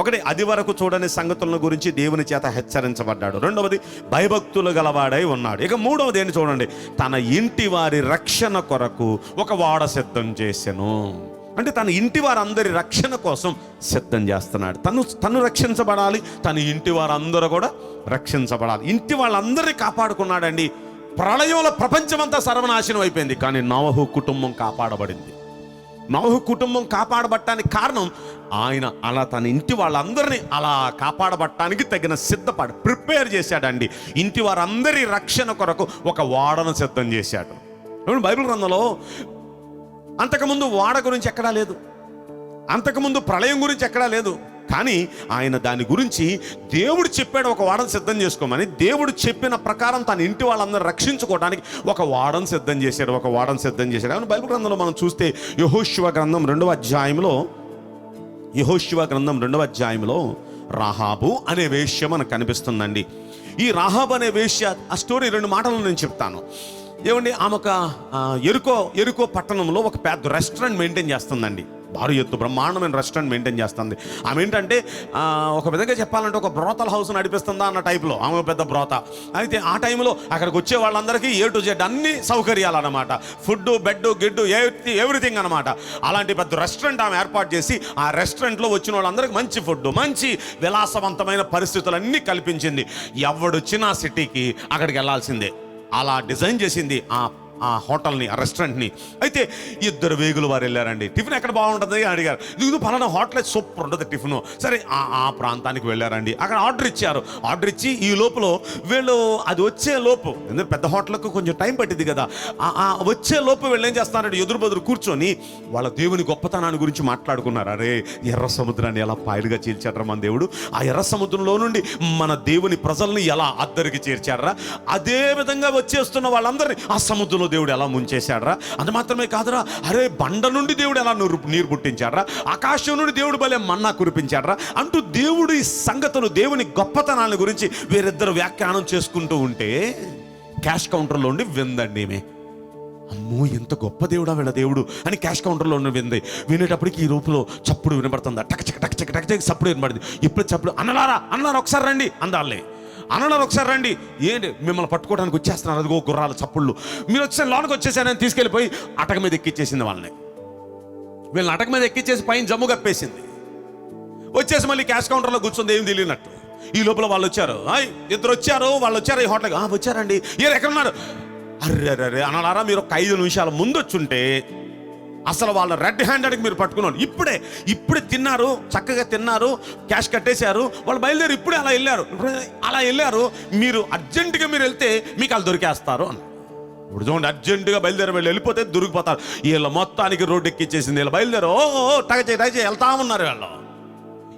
ఒకటి, అది వరకు చూడని సంగతుల గురించి దేవుని చేత హెచ్చరించబడ్డాడు. రెండవది, భయభక్తులు గలవాడై ఉన్నాడు. ఇక మూడవది ఏంటి చూడండి, తన ఇంటి వారి రక్షణ కొరకు ఒక ఓడ సిద్ధం చేసెను. అంటే తన ఇంటి వారందరి రక్షణ కోసం సిద్ధం చేస్తున్నాడు. తను రక్షించబడాలి, తన ఇంటి వారందరూ కూడా రక్షించబడాలి. ఇంటి వాళ్ళందరినీ కాపాడుకున్నాడండి. ప్రళయంలో ప్రపంచమంతా సర్వనాశనం అయిపోయింది, కానీ నోవహు కుటుంబం కాపాడబడింది. నోవహు కుటుంబం కాపాడబట్టడానికి కారణం, ఆయన అలా తన ఇంటి వాళ్ళందరినీ అలా కాపాడబట్టడానికి తగిన ప్రిపేర్ చేశాడండి. ఇంటి వారందరి రక్షణ కొరకు ఒక ఓడను సిద్ధం చేశాడు. బైబిల్ గ్రంథంలో అంతకుముందు ఓడ గురించి ఎక్కడా లేదు, అంతకుముందు ప్రళయం గురించి ఎక్కడా లేదు. కానీ ఆయన దాని గురించి దేవుడు చెప్పాడు ఒక వాడను సిద్ధం చేసుకోమని. దేవుడు చెప్పిన ప్రకారం తన ఇంటి వాళ్ళందరూ రక్షించుకోవడానికి ఒక వాడను సిద్ధం చేశాడు. అవును, బైబిల్ గ్రంథంలో మనం చూస్తే యెహోషువ గ్రంథం 2వ అధ్యాయంలో రాహాబు అనే వేశ్య మనకు కనిపిస్తుందండి. ఈ రాహాబు అనే వేశ్య, ఆ స్టోరీ 2 మాటలు నేను చెప్తాను. ఏమండి, ఆమె ఒక ఎరుకో పట్టణంలో ఒక పెద్ద రెస్టారెంట్ మెయింటైన్ చేస్తుందండి. భారీ ఎత్తు బ్రహ్మాండమైన రెస్టారెంట్ మెయింటైన్ చేస్తుంది. ఆమె ఏంటంటే ఒక విధంగా చెప్పాలంటే ఒక బ్రోతల్ హౌస్ నడిపిస్తుందా అన్న టైప్లో ఆమె పెద్ద బ్రోత. అయితే ఆ టైంలో అక్కడికి వచ్చే వాళ్ళందరికీ A to Z అన్ని సౌకర్యాలు అనమాట. ఫుడ్, బెడ్, గిడ్డు, ఎవ్రీథింగ్ అనమాట. అలాంటి పెద్ద రెస్టారెంట్ ఆమె ఏర్పాటు చేసి ఆ రెస్టారెంట్లో వచ్చిన వాళ్ళందరికీ మంచి ఫుడ్, మంచి విలాసవంతమైన పరిస్థితులన్నీ కల్పించింది. ఎవడొచ్చినా సిటీకి అక్కడికి వెళ్ళాల్సిందే. అలా డిజైన్ చేసింది ఆ హోటల్ని, ఆ రెస్టారెంట్ని. అయితే 2 వేగులు వారు వెళ్ళారండి. టిఫిన్ ఎక్కడ బాగుంటుంది అని అడిగారు. ఇది పలానా హోటల్ సూపర్ ఉంటుంది టిఫిన్. సరే ఆ ప్రాంతానికి వెళ్ళారండి. అక్కడ ఆర్డర్ ఇచ్చి ఈ లోపల వీళ్ళు అది వచ్చే లోపు, ఎందుకంటే పెద్ద హోటల్కు కొంచెం టైం పట్టింది కదా, వచ్చే లోపు వీళ్ళు ఏం చేస్తున్నారంటే ఎదురు కూర్చొని వాళ్ళ దేవుని గొప్పతనాన్ని గురించి మాట్లాడుకున్నారు. అరే, ఎర్ర సముద్రాన్ని ఎలా పాయలుగా చీల్చాడ్రా మన దేవుడు, ఆ ఎర్ర సముద్రంలో నుండి మన దేవుని ప్రజల్ని ఎలా అద్దరికి చేర్చాడ్రా, అదే విధంగా వచ్చేస్తున్న వాళ్ళందరినీ ఆ సముద్రంలో దేవుడు ఎలా ముంచేశాడ్రా, అది మాత్రమే కాదురా, అరే బండ నుండి దేవుడు ఎలా నీరు పుట్టించాడ్రా, ఆకాశం నుండి దేవుడు భలే మన్నా కురిపించాడ్రా అంటూ దేవుడి సంగతులు, దేవుని గొప్పతనాల గురించి వీరిద్దరు వ్యాఖ్యానం చేసుకుంటూ ఉంటే క్యాష్ కౌంటర్లో ఉండి విందండి ఈమె. అమ్మో, ఎంత గొప్ప దేవుడా వీళ్ళ దేవుడు అని క్యాష్ కౌంటర్లో ఉన్న వింది. వినేటప్పటికి ఈ రూపులో చప్పుడు వినపడుతుంది. టక్ చప్పుడు వినపడింది. ఇప్పుడు చప్పుడు అన్నలారా ఒకసారి రండి అందాలే. అన్నలారు ఒకసారి రండి, ఏంటి మిమ్మల్ని పట్టుకోవడానికి వచ్చేస్తున్నారు, అదిగో గుర్రాల చప్పుళ్ళు, మీరు వచ్చేసారి లోనికి వచ్చేసారని తీసుకెళ్ళిపోయి అటక మీద ఎక్కిచ్చేసింది వీళ్ళని అటక మీద ఎక్కిచ్చేసి పైన జమ్ము కప్పేసింది. వచ్చేసి మళ్ళీ క్యాష్ కౌంటర్లో కూర్చొని ఏం తెలియనట్టు. ఈ లోపల వాళ్ళు వచ్చారు, 2 వచ్చారు ఈ హోటల్కి. వచ్చారండి, ఎక్కడున్నారు? అర్రే అన్నలారా, మీరు ఒక 5 నిమిషాల ముందు వచ్చుంటే అసలు వాళ్ళ రెడ్ హ్యాండెడ్కి మీరు పట్టుకున్నారు. ఇప్పుడే తిన్నారు, చక్కగా తిన్నారు, క్యాష్ కట్టేశారు, వాళ్ళు బయలుదేరి ఇప్పుడే అలా వెళ్ళారు. మీరు అర్జెంటుగా మీరు వెళ్తే మీకు వాళ్ళు దొరికేస్తారు అని. ఇప్పుడు చూడండి, అర్జెంటుగా బయలుదేరి వెళ్ళిపోతే దొరికిపోతారు. వీళ్ళ మొత్తానికి రోడ్డు ఎక్కిచ్చేసింది. వీళ్ళు బయలుదేరు టగచే వెళ్తా ఉన్నారు వీళ్ళు.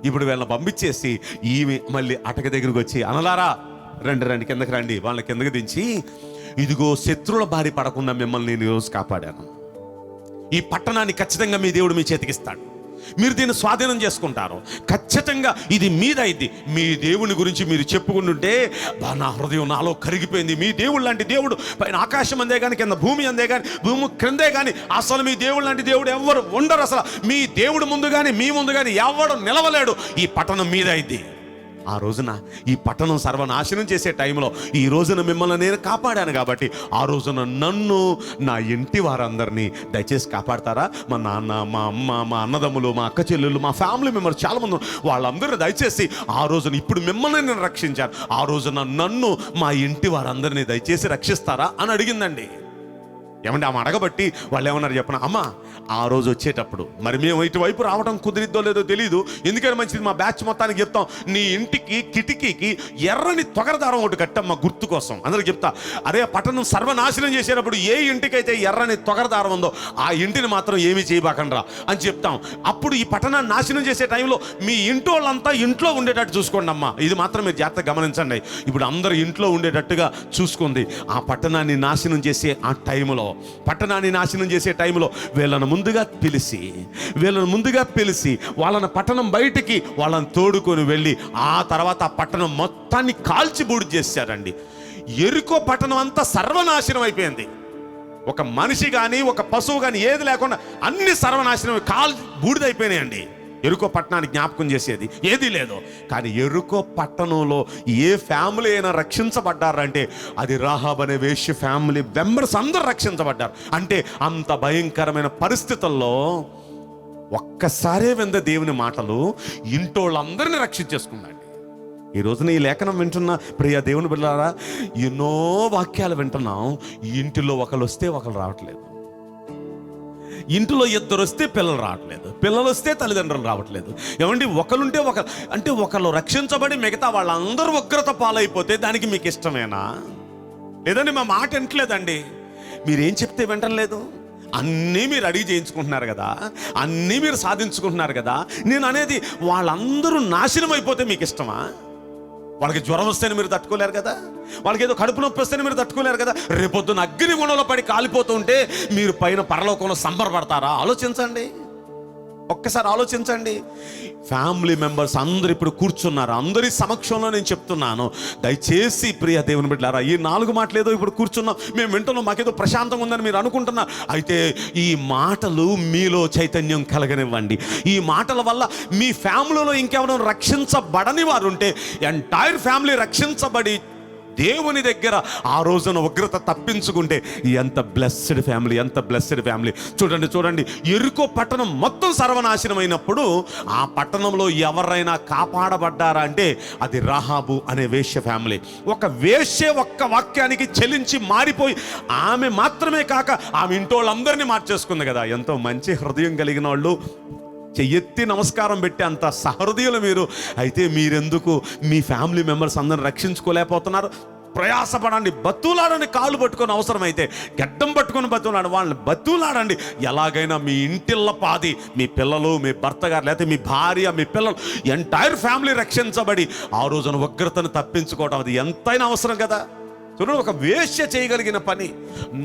ఇప్పుడు వీళ్ళని పంపించేసి ఈమె మళ్ళీ అటక దగ్గరికి వచ్చి, అనలారా రండి కిందకి రండి, వాళ్ళ కిందకి దించి, ఇదిగో శత్రువుల బారి పడకుండా మిమ్మల్ని నేను ఈరోజు కాపాడాను. ఈ పట్టణాన్ని ఖచ్చితంగా మీ దేవుడు మీ చేతికిస్తాడు. మీరు దీన్ని స్వాధీనం చేసుకుంటారు. ఖచ్చితంగా ఇది మీదైంది. మీ దేవుని గురించి మీరు చెప్పుకుంటుంటే నా హృదయం నాలో కరిగిపోయింది. మీ దేవుడు లాంటి దేవుడు పైన ఆకాశం అందే కానీ, కింద భూమి అందే కానీ, భూమి క్రిందే కానీ అసలు మీ దేవుడు లాంటి దేవుడు ఎవరు ఉండరు. అసలు మీ దేవుడు ముందు కానీ, మీ ముందు కానీ ఎవడు నిలవలేడు. ఈ పట్టణం మీదైంది. ఆ రోజున ఈ పట్టణం సర్వనాశనం చేసే టైంలో ఈ రోజున మిమ్మల్ని నేను కాపాడాను కాబట్టి ఆ రోజున నన్ను, నా ఇంటి వారందరినీ దయచేసి కాపాడతారా? మా నాన్న, మా అమ్మ, మా అన్నదమ్ములు, మా అక్క చెల్లెళ్ళు, మా ఫ్యామిలీ మెంబర్స్ చాలామంది, వాళ్ళందరూ దయచేసి ఆ రోజున, ఇప్పుడు మిమ్మల్ని నేను రక్షించాను, ఆ రోజున నన్ను, మా ఇంటి వారందరినీ దయచేసి రక్షిస్తారా అని అడిగిందండి. ఏమంటే ఆమె అడగబట్టి వాళ్ళు ఏమన్నారు చెప్పిన, అమ్మ ఆ రోజు వచ్చేటప్పుడు మరి మేము ఇటువైపు రావడం కుదిరిద్దో లేదో తెలియదు, ఎందుకని మంచిది మా బ్యాచ్ మొత్తానికి చెప్తాం, నీ ఇంటికి కిటికీకి ఎర్రని తొగరదారం ఒకటి కట్టమ్మా గుర్తు కోసం. అందరికి చెప్తా, అరే పట్టణం సర్వనాశనం చేసేటప్పుడు ఏ ఇంటికైతే ఎర్రని తొగరదారం ఉందో ఆ ఇంటిని మాత్రం ఏమీ చేయబాకండ్రా అని చెప్తాం. అప్పుడు ఈ పట్టణాన్ని నాశనం చేసే టైంలో మీ ఇంటి వాళ్ళంతా ఇంట్లో ఉండేటట్టు చూసుకోండి అమ్మా. ఇది మాత్రం మీరు జాగ్రత్తగా గమనించండి. ఇప్పుడు అందరు ఇంట్లో ఉండేటట్టుగా చూసుకుంది. ఆ పట్టణాన్ని నాశనం చేసే ఆ టైంలో, పట్టణాన్ని నాశనం చేసే టైంలో వీళ్ళను ముందుగా పిలిచి వాళ్ళని పట్టణం బయటికి వాళ్ళని తోడుకొని వెళ్ళి ఆ తర్వాత ఆ పట్టణం మొత్తాన్ని కాల్చి బూడిద చేశారండి. ఎరుకో పట్టణం అంతా సర్వనాశనం అయిపోయింది. ఒక మనిషి కానీ, ఒక పశువు కానీ ఏది లేకుండా అన్ని సర్వనాశనం బూడిదైపోయినాయండి. ఎరుకో పట్టణాన్ని జ్ఞాపకం చేసేది ఏదీ లేదు. కానీ ఎరుకో పట్టణంలో ఏ ఫ్యామిలీ అయినా రక్షించబడ్డారంటే అది రాహాబ్ అనే వేశ్య ఫ్యామిలీ మెంబర్స్ అందరూ రక్షించబడ్డారు. అంటే అంత భయంకరమైన పరిస్థితుల్లో ఒక్కసారే వింద దేవుని మాటలు ఇంటోళ్ళందరినీ రక్షించేసుకున్నాడు. ఈ రోజున ఈ లేఖనం వింటున్న ప్రియ దేవుని బిడ్డలారా, ఎన్నో వాక్యాలు వింటున్నాం. ఇంటిలో ఒకరు వస్తే ఒకరు రావట్లేదు, ఇంటిలో 2 వస్తే పిల్లలు రావట్లేదు, పిల్లలు వస్తే తల్లిదండ్రులు రావట్లేదు. ఏమండి, ఒకరుంటే ఒకరు రక్షించబడి మిగతా వాళ్ళందరూ ఉగ్రత పాలైపోతే దానికి మీకు ఇష్టమేనా? లేదండి, మా మాట వింటలేదండి, మీరేం చెప్తే వింటలేదు. అన్నీ మీరు అడిగి చేయించుకుంటున్నారు కదా, అన్నీ మీరు సాధించుకుంటున్నారు కదా. నేను అనేది వాళ్ళందరూ నాశనం అయిపోతే మీకు ఇష్టమా? వాళ్ళకి జ్వరం వస్తేనే మీరు తట్టుకోలేరు కదా, వాళ్ళకి ఏదో కడుపు నొప్పి వస్తేనే మీరు తట్టుకోలేరు కదా. రేపొద్దున అగ్ని గుణంలో పడి కాలిపోతుంటే మీరు పైన పరలోకంలో సంబరపడతారా? ఆలోచించండి, ఒక్కసారి ఆలోచించండి. ఫ్యామిలీ మెంబర్స్ అందరు ఇప్పుడు కూర్చున్నారు, అందరి సమక్షంలో నేను చెప్తున్నాను. దయచేసి ప్రియ దేవుని బిడ్డలారా, ఈ 4 మాటలు ఏదో ఇప్పుడు కూర్చున్నాం, మేము వింటున్నాం, మాకేదో ప్రశాంతంగా ఉందని మీరు అనుకుంటున్నారు. అయితే ఈ మాటలు మీలో చైతన్యం కలగనివ్వండి. ఈ మాటల వల్ల మీ ఫ్యామిలీలో ఇంకెవరైనా రక్షించబడని వారు ఉంటే ఎంటైర్ ఫ్యామిలీ రక్షించబడి దేవుని దగ్గర ఆ రోజున ఉగ్రత తప్పించుకుంటే ఎంత బ్లెస్డ్ ఫ్యామిలీ, ఎంత బ్లెస్డ్ ఫ్యామిలీ. చూడండి, యెరికో పట్టణం మొత్తం సర్వనాశనమైనప్పుడు ఆ పట్టణంలో ఎవరైనా కాపాడబడ్డారా అంటే అది రాహాబు అనే వేశ్య ఫ్యామిలీ. ఒక వేశ్య ఒక్క వాక్యానికి చెలించి మారిపోయి ఆమె మాత్రమే కాక ఆమె ఇంటోళ్ళందరినీ మార్చేసుకుంది కదా. ఎంతో మంచి హృదయం కలిగిన వాళ్ళు, చెయ్యెత్తి నమస్కారం పెట్టి అంత సహృదయులు మీరు. అయితే మీరెందుకు మీ ఫ్యామిలీ మెంబర్స్ అందరిని రక్షించుకోలేకపోతున్నారు? ప్రయాసపడండి, బతులాడండి, కాళ్ళు పట్టుకొని, అవసరమైతే గడ్డం పట్టుకొని బతులాడండి, వాళ్ళని బతులాడండి. ఎలాగైనా మీ ఇంటిల్ల పాది, మీ పిల్లలు, మీ భర్త గారు, లేకపోతే మీ భార్య, మీ పిల్లలు, ఎంటైర్ ఫ్యామిలీ రక్షించబడి ఆ రోజున ఉగ్రతను తప్పించుకోవడం అది ఎంతైనా అవసరం కదా. చూడండి, ఒక వేశ్య చేయగలిగిన పని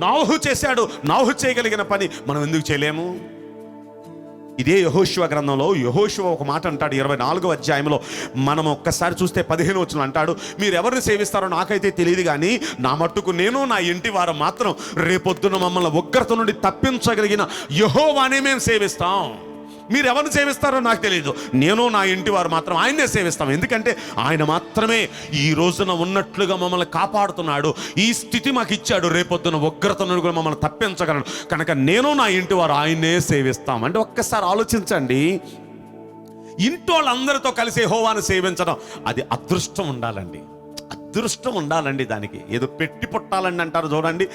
నోహు చేశాడు. నోహు చేయగలిగిన పని మనం ఎందుకు చేయలేము? ఇదే యెహోషువ గ్రంథంలో యెహోషువ ఒక మాట అంటాడు 24వ అధ్యాయంలో. మనం ఒక్కసారి చూస్తే 15 వచనం అంటాడు, మీరు ఎవరిని సేవిస్తారో నాకైతే తెలియదు, కానీ నా మట్టుకు నేను నా ఇంటి వారు మాత్రం రేపొద్దున మమ్మల్ని ఉగ్రత నుండి తప్పించగలిగిన యెహోవానే మేము సేవిస్తాం. మీరు ఎవరిని సేవిస్తారో నాకు తెలియదు, నేను నా ఇంటి వారు మాత్రం ఆయన్నే సేవిస్తాం. ఎందుకంటే ఆయన మాత్రమే ఈ రోజున ఉన్నట్లుగా మమ్మల్ని కాపాడుతున్నాడు, ఈ స్థితి మాకు ఇచ్చాడు. రేపొద్దున ఉగ్రత నుండి కూడా మమ్మల్ని తప్పించగలడు. కనుక నేను నా ఇంటి వారు ఆయన్నే సేవిస్తాం. అంటే ఒక్కసారి ఆలోచించండి, ఇంటోళ్ళందరితో కలిసి యెహోవాను సేవించడం అది అదృష్టం ఉండాలండి, అదృష్టం ఉండాలండి. దానికి ఏదో పెట్టి పుట్టాలండి అంటారు చూడండి,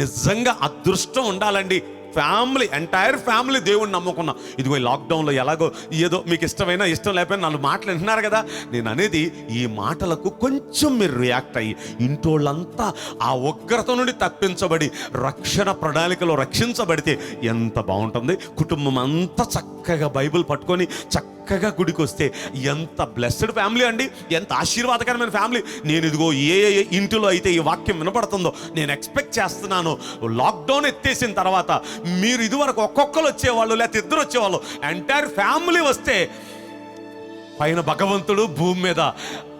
నిజంగా అదృష్టం ఉండాలండి. ఫ్యామిలీ, ఎంటైర్ ఫ్యామిలీ దేవుణ్ణి నమ్ముకున్నాం. ఇదిగో ఈ లాక్డౌన్లో ఎలాగో ఏదో మీకు ఇష్టమైనా ఇష్టం లేకపోయినా 4 మాటలు వింటున్నారు కదా. నేను అనేది ఈ మాటలకు కొంచెం మీరు రియాక్ట్ అయ్యి ఇంటోళ్ళంతా ఆ ఉగ్రత నుండి తప్పించబడి రక్షణ ప్రణాళికలో రక్షించబడితే ఎంత బాగుంటుంది. కుటుంబం అంతా చక్కగా బైబిల్ పట్టుకొని చక్కగా గుడికి వస్తే ఎంత బ్లెస్డ్ ఫ్యామిలీ అండి, ఎంత ఆశీర్వాదకరమైన ఫ్యామిలీ. నేను ఇదిగో ఏ ఇంటిలో అయితే ఈ వాక్యం వినపడుతుందో నేను ఎక్స్పెక్ట్ చేస్తున్నాను, లాక్డౌన్ ఎత్తేసిన తర్వాత మీరు ఇదివరకు ఒక్కొక్కరు వచ్చేవాళ్ళు, లేకపోతే 2 వచ్చేవాళ్ళు, ఎంటైర్ ఫ్యామిలీ వస్తే పైన భగవంతుడు భూమి మీద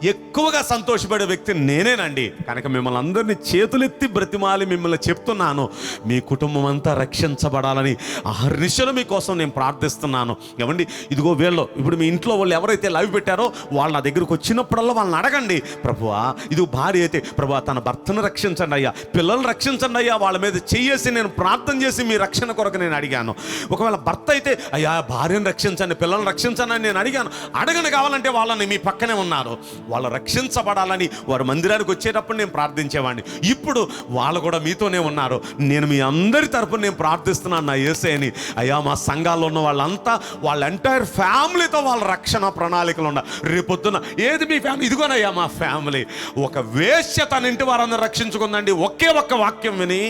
ఎక్కువగా సంతోషపడే వ్యక్తి నేనేనండి. కనుక మిమ్మల్ని అందరినీ చేతులెత్తి బ్రతిమాలి మిమ్మల్ని చెప్తున్నాను, మీ కుటుంబం అంతా రక్షించబడాలని అహర్నిశలు మీకోసం నేను ప్రార్థిస్తున్నాను. ఏమండి, ఇదిగో వీళ్ళు ఇప్పుడు మీ ఇంట్లో వాళ్ళు ఎవరైతే లైవ్ పెట్టారో వాళ్ళ నా దగ్గరకు వచ్చినప్పుడల్లా వాళ్ళని అడగండి, ప్రభువా ఇది భార్య అయితే ప్రభువా తన భర్తను రక్షించండి అయ్యా, పిల్లల్ని రక్షించండి అయ్యా, వాళ్ళ మీద చెయ్యేసి నేను ప్రార్థన చేసి మీ రక్షణ కొరకు నేను అడిగాను. ఒకవేళ భర్త అయితే అయ్యా భార్యను రక్షించండి, పిల్లల్ని రక్షించండి అని నేను అడిగాను. అడగని కావాలంటే వాళ్ళని మీ పక్కనే ఉన్నారు, వాళ్ళు రక్షించబడాలని వారు మందిరానికి వచ్చేటప్పుడు నేను ప్రార్థించేవాడిని. ఇప్పుడు వాళ్ళు కూడా మీతోనే ఉన్నారు. నేను మీ అందరి తరపున నేను ప్రార్థిస్తున్నాను నా యేసయ్యని, అయ్యా మా సంఘాల్లో ఉన్న వాళ్ళంతా వాళ్ళ ఎంటైర్ ఫ్యామిలీతో వాళ్ళ రక్షణ ప్రణాళికలు ఉన్నారు. రేపొద్దున ఏది మీ ఫ్యామిలీ, ఇదిగోనయ్యా మా ఫ్యామిలీ. ఒక వేశ్య తన ఇంటి వారందరూ రక్షించుకుందండి, ఒకే ఒక్క వాక్యం విని,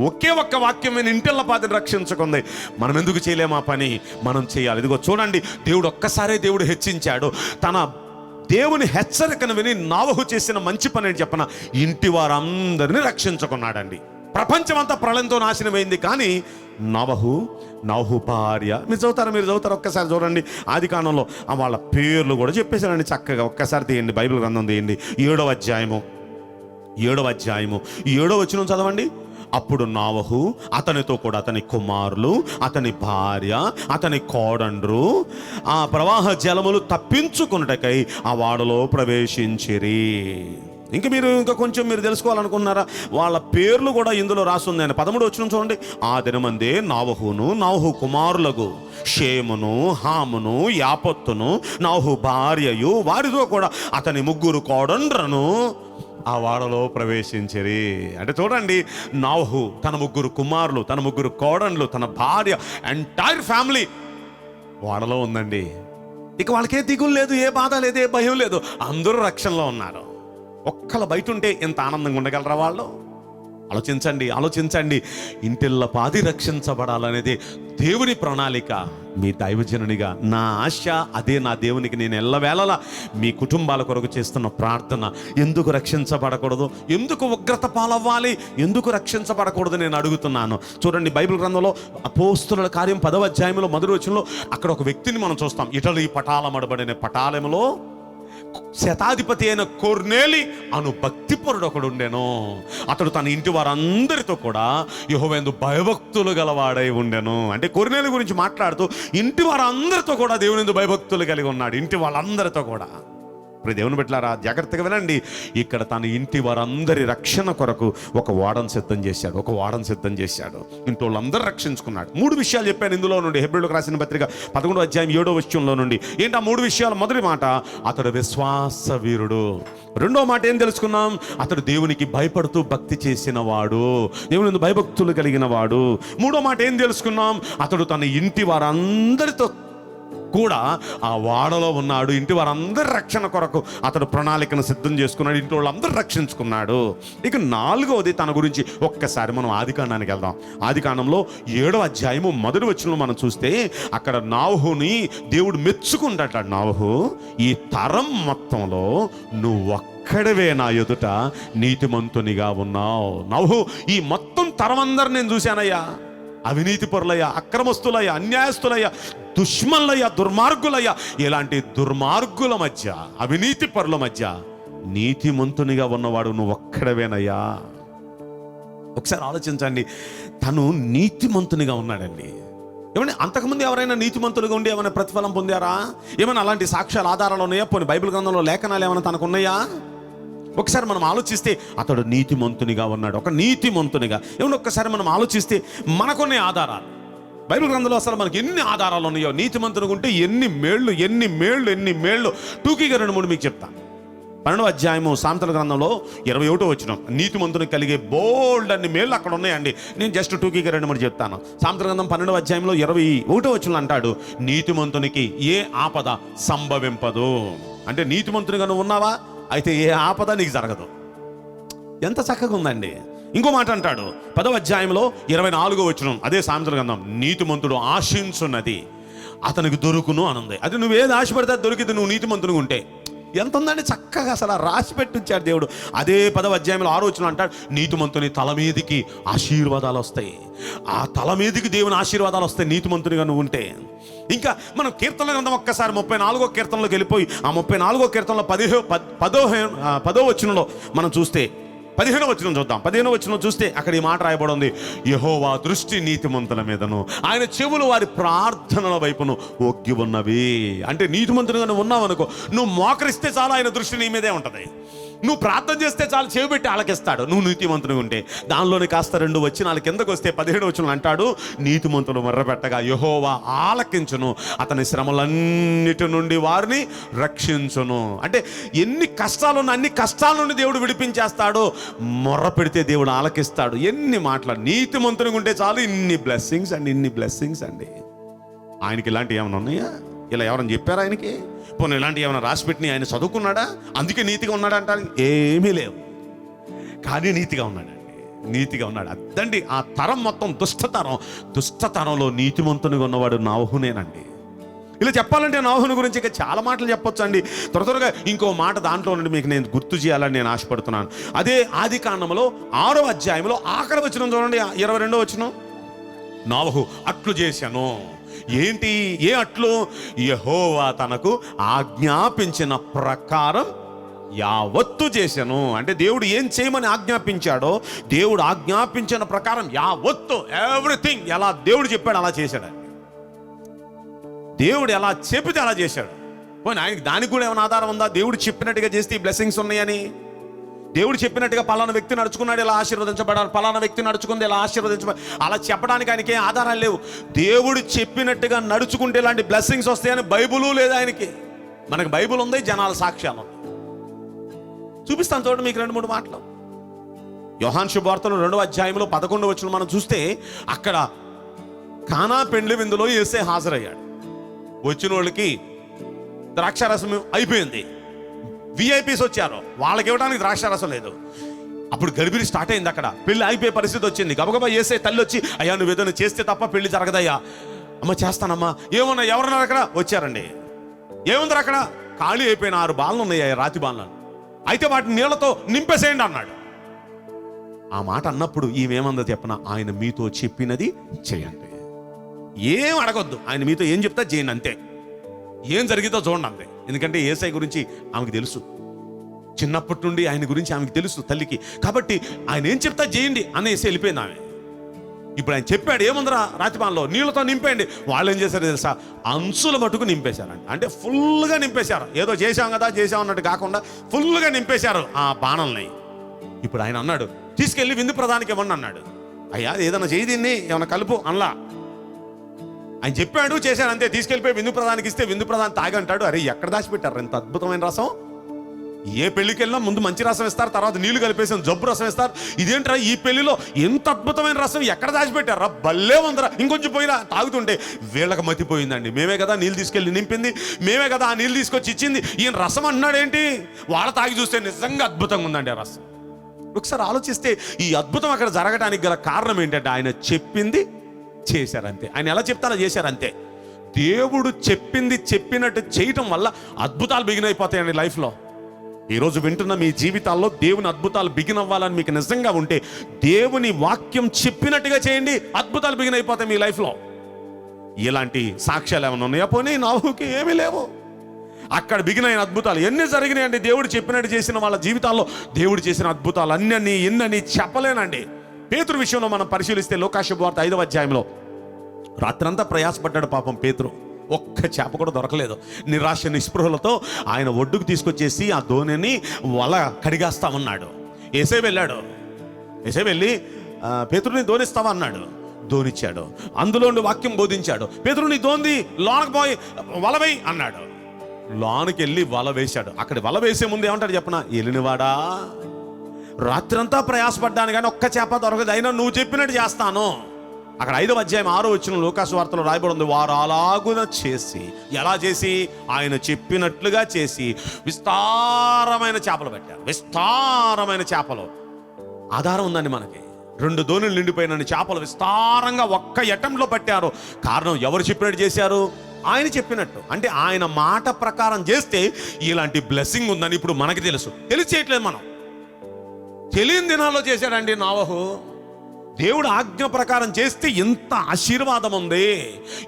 ఒకే ఒక్క వాక్యం విని ఇంటిళ్ళ పాతిని రక్షించుకుంది. మనం ఎందుకు చేయలేము ఆ పని? మనం చేయాలి. ఇదిగో చూడండి, దేవుడు ఒక్కసారే దేవుడు హెచ్చించాడు. తన దేవుని హెచ్చరికను విని నోవహు చేసిన మంచి పని అని చెప్పన ఇంటి వారందరినీ రక్షించుకున్నాడండి. ప్రపంచం అంతా ప్రళయంతో నాశనమైంది, కానీ నోవహు భార్య మీరు చదువుతారు ఒక్కసారి చూడండి. ఆది కాండంలో వాళ్ళ పేర్లు కూడా చెప్పేశారండి చక్కగా. ఒక్కసారి తీయండి, బైబిల్ గ్రంథం తీయండి, 7వ అధ్యాయము 7వ వచనం చదవండి. అప్పుడు నోవహు అతనితో కూడా అతని కుమారులు, అతని భార్య, అతని కోడండ్రు ఆ ప్రవాహ జలములు తప్పించుకున్నటకై ఆ వాడలో ప్రవేశించిరి. ఇంకా కొంచెం మీరు తెలుసుకోవాలనుకున్నారా? వాళ్ళ పేర్లు కూడా ఇందులో రాస్తుంది. 13వ వచనం చూడండి. ఆ దినమందే నోవహు కుమారులకు షేమును, హామును, యాపత్తును, నోవహు భార్యయు వారితో కూడా అతని 3 కోడండ్రను ఆ వాడలో ప్రవేశించిరి. అంటే చూడండి, నోవహు తన 3 కుమారులు, తన 3 కోడన్లు, తన భార్య, ఎంటైర్ ఫ్యామిలీ వాడలో ఉందండి. ఇక వాళ్ళకే దిగులు లేదు, ఏ బాధ లేదు, ఏ భయం లేదు, అందరూ రక్షణలో ఉన్నారు. ఒక్కళ్ళు బయట ఉంటే ఎంత ఆనందంగా ఉండగలరా వాళ్ళు? ఆలోచించండి. ఇంటిల్లపాది రక్షించబడాలనేది దేవుని ప్రణాళిక. మీ దైవజనునిగా నా ఆశ అదే. నా దేవునికి నేను ఎల్లవేళలా మీ కుటుంబాల కొరకు చేస్తున్న ప్రార్థన. ఎందుకు రక్షించబడకూడదు? ఎందుకు ఉగ్రత పాలవ్వాలి? ఎందుకు రక్షించబడకూడదు నేను అడుగుతున్నాను. చూడండి, బైబిల్ గ్రంథంలో అపోస్తుల కార్యం 10వ అధ్యాయంలో మొదటి వచనంలో అక్కడ ఒక వ్యక్తిని మనం చూస్తాం. ఇటలీ పటాలమడబడిన పటాలములో శతాధిపతి అయిన కొర్నేలి అను భక్తిపరుడు ఒకడు ఉండెను. అతడు తన ఇంటి వారందరితో కూడా యెహోవాయందు భయభక్తులు గలవాడై ఉండెను. అంటే కొర్నేలి గురించి మాట్లాడుతూ ఇంటి వారందరితో కూడా దేవునిందు భయభక్తులు కలిగి ఉన్నాడు. ఇంటి వాళ్ళందరితో కూడా. ఇప్పుడు దేవుని బిడ్డలారా, జాగ్రత్తగా వినండి. ఇక్కడ తన ఇంటి వారందరి రక్షణ కొరకు ఒక వాడను సిద్ధం చేశాడు. ఇంటి వాళ్ళందరూ రక్షించుకున్నాడు. 3 విషయాలు చెప్పాను ఇందులో నుండి. హెబ్రీయులకు రాసిన పత్రిక 11వ అధ్యాయం 7వ వచనంలో నుండి. ఏంటి ఆ 3 విషయాలు? మొదటి మాట, అతడు విశ్వాస వీరుడు. రెండో మాట ఏం తెలుసుకున్నాం? అతడు దేవునికి భయపడుతూ భక్తి చేసిన వాడు, దేవుని భయభక్తులు కలిగిన వాడు. మూడో మాట ఏం తెలుసుకున్నాం? అతడు తన ఇంటి వారందరితో కూడా ఆ వాడలో ఉన్నాడు. ఇంటి వారందరి రక్షణ కొరకు అతడు ప్రణాళికను సిద్ధం చేసుకున్నాడు. ఇంటి వాళ్ళందరూ రక్షించుకున్నాడు. ఇక 4వది తన గురించి ఒక్కసారి మనం ఆదికాండానికి వెళ్దాం. ఆదికాండంలో 7వ అధ్యాయము మొదటి వచనంలో మనం చూస్తే అక్కడ నాహుని దేవుడు మెచ్చుకుంటాడు. నాహు, ఈ తరం మొత్తంలో నువ్వు ఒక్కడవే నా ఎదుట నీతిమంతునిగా ఉన్నావు. నాహు, ఈ మొత్తం తరం అందరు నేను చూశానయ్యా. అవినీతి పరులయ్యా, అక్రమస్తులయ్యా, అన్యాయస్తులయ్యా, దుష్మన్లయ్యా, దుర్మార్గులయ్యా. ఇలాంటి దుర్మార్గుల మధ్య, అవినీతి పరుల మధ్య నీతిమంతునిగా ఉన్నవాడు నువ్వు ఒక్కడవేనయ్యా. ఒకసారి ఆలోచించండి. తను నీతిమంతునిగా ఉన్నాడండి. ఏమన్నా అంతకుముందు ఎవరైనా నీతిమంతులుగా ఉండి ఏమైనా ప్రతిఫలం పొందారా? ఏమైనా అలాంటి సాక్ష్యాల ఆధారాలు ఉన్నాయా? పోనీ బైబిల్ గ్రంథంలో లేఖనాలు ఏమైనా తనకు ఉన్నాయా? ఒకసారి మనం ఆలోచిస్తే అతడు నీతిమంతునిగా ఉన్నాడు. ఒక నీతిమంతునిగా. ఏమన్నా ఒక్కసారి మనం ఆలోచిస్తే మనకున్న ఆధారాలు, బైబిల్ గ్రంథంలో అసలు మనకి ఎన్ని ఆధారాలు ఉన్నాయో. నీతిమంతునిగా ఉంటే ఎన్ని మేళ్ళు. టూకీగా 2-3 మీకు చెప్తాను. 12వ అధ్యాయము సామెతల గ్రంథంలో 21వ వచనం. నీతిమంతునికి కలిగే బోల్డ్ అన్ని మేళ్ళు అక్కడ ఉన్నాయండి. నేను జస్ట్ టూకీగా 2-3 చెప్తాను. సామెతల గ్రంథం 12వ అధ్యాయంలో 21వ వచనం అంటాడు, నీతిమంతునికి ఏ ఆపద సంభవింపదు. అంటే నీతిమంతునిగా నువ్వు ఉన్నావా? అయితే ఏ ఆపద నీకు జరగదు. ఎంత చక్కగా ఉందండి. ఇంకో మాట అంటాడు 10వ అధ్యాయంలో 24వ వచనం, అదే సామెతల గ్రంథం, నీతిమంతుడు ఆశించున్నది అతనికి దొరుకును అనుంది. అది నువ్వేది ఆశపడితే దొరికింది నువ్వు నీతిమంతునిగా ఉంటే. ఎంత ఉందండి చక్కగా, అసలు రాసి పెట్టించాడు దేవుడు. అదే 10వ అధ్యాయంలో 6వ వచనం అంటాడు, నీతిమంతుని తల మీదికి ఆశీర్వాదాలు వస్తాయి. ఆ తల మీదికి దేవుని ఆశీర్వాదాలు వస్తాయి నీతిమంతునిగా నువ్వు ఉంటే. ఇంకా మనం కీర్తనల గ్రంథం ఒక్కసారి 34వ కీర్తనలోకి వెళ్ళిపోయి ఆ 34వ కీర్తనలో 10వ వచనంలో మనం చూస్తే 15వ వచనం చూద్దాం. 15వ వచనం చూస్తే అక్కడ ఈ మాట రాయబడి ఉంది, యెహోవా దృష్టి నీతిమంతుల మీదను, ఆయన చెవులు వారి ప్రార్థనల వైపును ఒగ్గి ఉన్నవి. అంటే నీతిమంతునిగా నువ్వు ఉన్నావు అనుకో, నువ్వు మోకరిస్తే చాలు ఆయన దృష్టి నీ మీదే ఉంటుంది. నువ్వు ప్రార్థన చేస్తే చాలు చెవి పెట్టి ఆలకిస్తాడు. నువ్వు నీతిమంతునిగా ఉంటే. దానిలోని కాస్త 2 వచనాల కిందకు వస్తే 17వ వచనం అంటాడు, నీతిమంతులు మొర్రపెట్టగా యెహోవా ఆలకించును, అతని శ్రమలన్నిటి నుండి వారిని రక్షించును. అంటే ఎన్ని కష్టాలున్నా అన్ని కష్టాల నుండి దేవుడు విడిపించేస్తాడు. మొర్ర పెడితే దేవుడు ఆలకిస్తాడు. ఎన్ని మాటలు. నీతిమంతునిగా ఉంటే చాలు ఇన్ని బ్లెస్సింగ్స్ అండి. ఆయనకి ఇలాంటివి ఏమైనా ఉన్నాయా? ఇలా ఎవరైనా చెప్పారా ఆయనకి? పోనీ ఇలాంటివి ఏమైనా రాసి పెట్టిన ఆయన చదువుకున్నాడా? అందుకే నీతిగా ఉన్నాడు అంటారు? ఏమీ లేవు. కానీ నీతిగా ఉన్నాడు. అద్దండి ఆ తరం మొత్తం దుష్టతరంలో నీతిమంతునిగా ఉన్నవాడు నాహునేనండి. ఇలా చెప్పాలంటే నాహుని గురించి ఇక చాలా మాటలు చెప్పొచ్చు అండి. త్వరగా ఇంకో మాట దాంట్లో నుండి మీకు నేను గుర్తు చేయాలని నేను ఆశపడుతున్నాను. అదే ఆదికాండంలో 6వ అధ్యాయంలో ఆఖరి వచనం చూడండి, 22వ వచనం. నాహు అట్లు చేశాను. ఏంటి? ఏ అట్లు? యెహోవా తనకు ఆజ్ఞాపించిన ప్రకారం యావత్తు చేశాను. అంటే దేవుడు ఏం చేయమని ఆజ్ఞాపించాడో, దేవుడు ఆజ్ఞాపించిన ప్రకారం యావత్తు, ఎవ్రీథింగ్ ఎలా దేవుడు చెప్పాడు అలా చేశాడు. దేవుడు ఎలా చెప్పితే అలా చేశాడు. పోనీ ఆయనకి దానికి కూడా ఏమైనా ఆధారం ఉందా? దేవుడు చెప్పినట్టుగా చేస్తే ఈ బ్లెస్సింగ్స్ ఉన్నాయని. దేవుడు చెప్పినట్టుగా పలానా వ్యక్తి నడుచుకున్నాడు ఇలా ఆశీర్వదించబడాలి, పలానా వ్యక్తి నడుచుకుంది ఇలా ఆశీర్వదించబడాలి, అలా చెప్పడానికి ఆయనకి ఏం ఆధారాలు లేవు. దేవుడు చెప్పినట్టుగా నడుచుకుంటే ఇలాంటి బ్లెస్సింగ్స్ వస్తాయని బైబులు లేదు ఆయనకి. మనకు బైబుల్ ఉంది, జనాల సాక్ష్యాలు చూపిస్తాను. చూడండి మీకు 2-3 మాటలు. యోహాను శుభవార్తలో 2వ అధ్యాయంలో 11వ వచనం మనం చూస్తే అక్కడ కానా పెండ్లి విందులో యేసే హాజరయ్యాడు. వచ్చిన వాళ్ళకి ద్రాక్షారసం అయిపోయింది. విఐపీస్ వచ్చారు, వాళ్ళకి ఇవ్వడానికి ద్రాక్షారసం లేదు. అప్పుడు గడిబిడి స్టార్ట్ అయింది. అక్కడ పెళ్లి అయిపోయే పరిస్థితి వచ్చింది. గబగబా యేసయ్య తల్లి వచ్చి, అయ్యా నువ్వు ఏదైనా చేస్తే తప్ప పెళ్లి జరగదయ్యా. అమ్మ చేస్తానమ్మా. ఏమన్నా ఎవరన్నారు అక్కడ? వచ్చారండి. ఏముందరు అక్కడ? ఖాళీ అయిపోయిన 6 బాణలు ఉన్నాయి, రాతి బాణలు. అయితే వాటిని నీళ్లతో నింపేసేయండి అన్నాడు. ఆ మాట అన్నప్పుడు ఈమెమందో చెప్పనా, ఆయన మీతో చెప్పినది చేయండి, ఏం అడగొద్దు. ఆయన మీతో ఏం చెప్తా చేయండి, అంతే. ఏం జరిగితో చూడండి, అంతే. ఎందుకంటే యేసయ్య గురించి ఆమెకు తెలుసు, చిన్నప్పటి నుండి ఆయన గురించి ఆమెకు తెలుసు తల్లికి. కాబట్టి ఆయన ఏం చెప్తా చేయండి అనేసి వెళ్ళిపోయింది ఆమె. ఇప్పుడు ఆయన చెప్పాడు, ఏముందరా రాతిపాన్లో నీళ్ళతో నింపేయండి. వాళ్ళు ఏం చేశారో తెలుసా? అంచుల మటుకు నింపేశారండి. అంటే ఫుల్గా నింపేశారు. ఏదో చేశాం కదా చేశాం అన్నట్టు కాకుండా ఫుల్గా నింపేశారు ఆ బాణల్ని. ఇప్పుడు ఆయన అన్నాడు, తీసుకెళ్ళి విందు ప్రధానికి ఇవ్వండి అన్నాడు. అయ్యా ఏదైనా చేయి, దీన్ని ఏమైనా కలుపు అనలా. ఆయన చెప్పాడు, చేశాడు, అంతే. తీసుకెళ్ళిపోయి విందు ప్రధానికి ఇస్తే విందు ప్రధాని తాగి అంటాడు, అరే ఎక్కడ దాచిపెట్టారు ఎంత అద్భుతమైన రసం. ఏ పెళ్లికి వెళ్ళినా ముందు మంచి రసం ఇస్తారు, తర్వాత నీళ్లు కలిపేసి జబ్బు రసం ఇస్తారు. ఇదేంట్రా ఈ పెళ్లిలో ఎంత అద్భుతమైన రసం ఎక్కడ దాచిపెట్టారా, భలే ఉందరా, ఇంకొంచెం పోయిరా. తాగుతుంటే వీళ్ళకి మతిపోయిందండి. మేమే కదా నీళ్ళు తీసుకెళ్ళి నింపింది, మేమే కదా ఆ నీళ్ళు తీసుకొచ్చి ఇచ్చింది. ఈయన రసం అన్నాడేంటి? వాళ్ళ తాగి చూస్తే నిజంగా అద్భుతంగా ఉందండి ఆ రసం. ఒకసారి ఆలోచిస్తే ఈ అద్భుతం అక్కడ జరగడానికి గల కారణం ఏంటంటే ఆయన చెప్పింది చేశారంతే. ఆయన ఎలా చెప్తానో చేశారంతే. దేవుడు చెప్పింది చెప్పినట్టు చేయటం వల్ల అద్భుతాలు బిగిన్ అయిపోతాయండి లైఫ్లో. ఈరోజు వింటున్న మీ జీవితాల్లో దేవుని అద్భుతాలు బిగిన్ అవ్వాలని మీకు నిజంగా ఉంటే దేవుని వాక్యం చెప్పినట్టుగా చేయండి, అద్భుతాలు బిగిన్ అయిపోతాయి మీ లైఫ్లో. ఇలాంటి సాక్ష్యాలు ఏమైనా ఉన్నాయా? పోనీ నాహుకి ఏమీ లేవు. అక్కడ బిగిన్ అయిన అద్భుతాలు ఎన్ని జరిగినాయండి. దేవుడు చెప్పినట్టు చేసిన వాళ్ళ జీవితాల్లో దేవుడు చేసిన అద్భుతాలు అన్నీ ఎన్నని చెప్పలేనండి. పేతురు విషయంలో మనం పరిశీలిస్తే లోకాశుభవార్త 5వ అధ్యాయంలో రాత్రంతా ప్రయాసపడ్డాడు పాపం పేతురు. ఒక్క చేప కూడా దొరకలేదు. నిరాశ నిస్పృహలతో ఆయన ఒడ్డుకు తీసుకొచ్చేసి ఆ దోణిని వల కడిగేస్తామన్నాడు. ఏసై వెళ్ళాడు. ఏసై వెళ్ళి పేతురుని దోనిస్తావా అన్నాడు. దోనిచ్చాడు. అందులో వాక్యం బోధించాడు. పేతురుని దోంది లోనకు పోయి వలవై అన్నాడు. లోనికి వెళ్ళి వల వేశాడు. అక్కడ వల వేసే ముందు ఏమంటాడు చెప్పనా? ఎలినివాడా, రాత్రంతా ప్రయాసపడ్డాను కానీ ఒక్క చేప దొరకదు, అయినా నువ్వు చెప్పినట్టు చేస్తాను. అక్కడ 5వ అధ్యాయం 6వ వచనం లోకాసు వార్తలో రాయబడి ఉంది. వారు అలాగున చేసి, ఎలా చేసి? ఆయన చెప్పినట్లుగా చేసి విస్తారమైన చేపలు పెట్టారు. విస్తారమైన చేపలు ఆధారం ఉందండి మనకి. 2 దోణులు నిండిపోయిన చేపలు విస్తారంగా ఒక్క ఎటంలో పట్టారు. కారణం ఎవరు చెప్పినట్టు చేశారు? ఆయన చెప్పినట్టు. అంటే ఆయన మాట ప్రకారం చేస్తే ఇలాంటి బ్లెస్సింగ్ ఉందని ఇప్పుడు మనకి తెలుసు. చేయట్లేదు మనం. తెలియని దినాల్లో చేశాడండి నావహు. దేవుడు ఆజ్ఞ ప్రకారం చేస్తే ఇంత ఆశీర్వాదం ఉంది,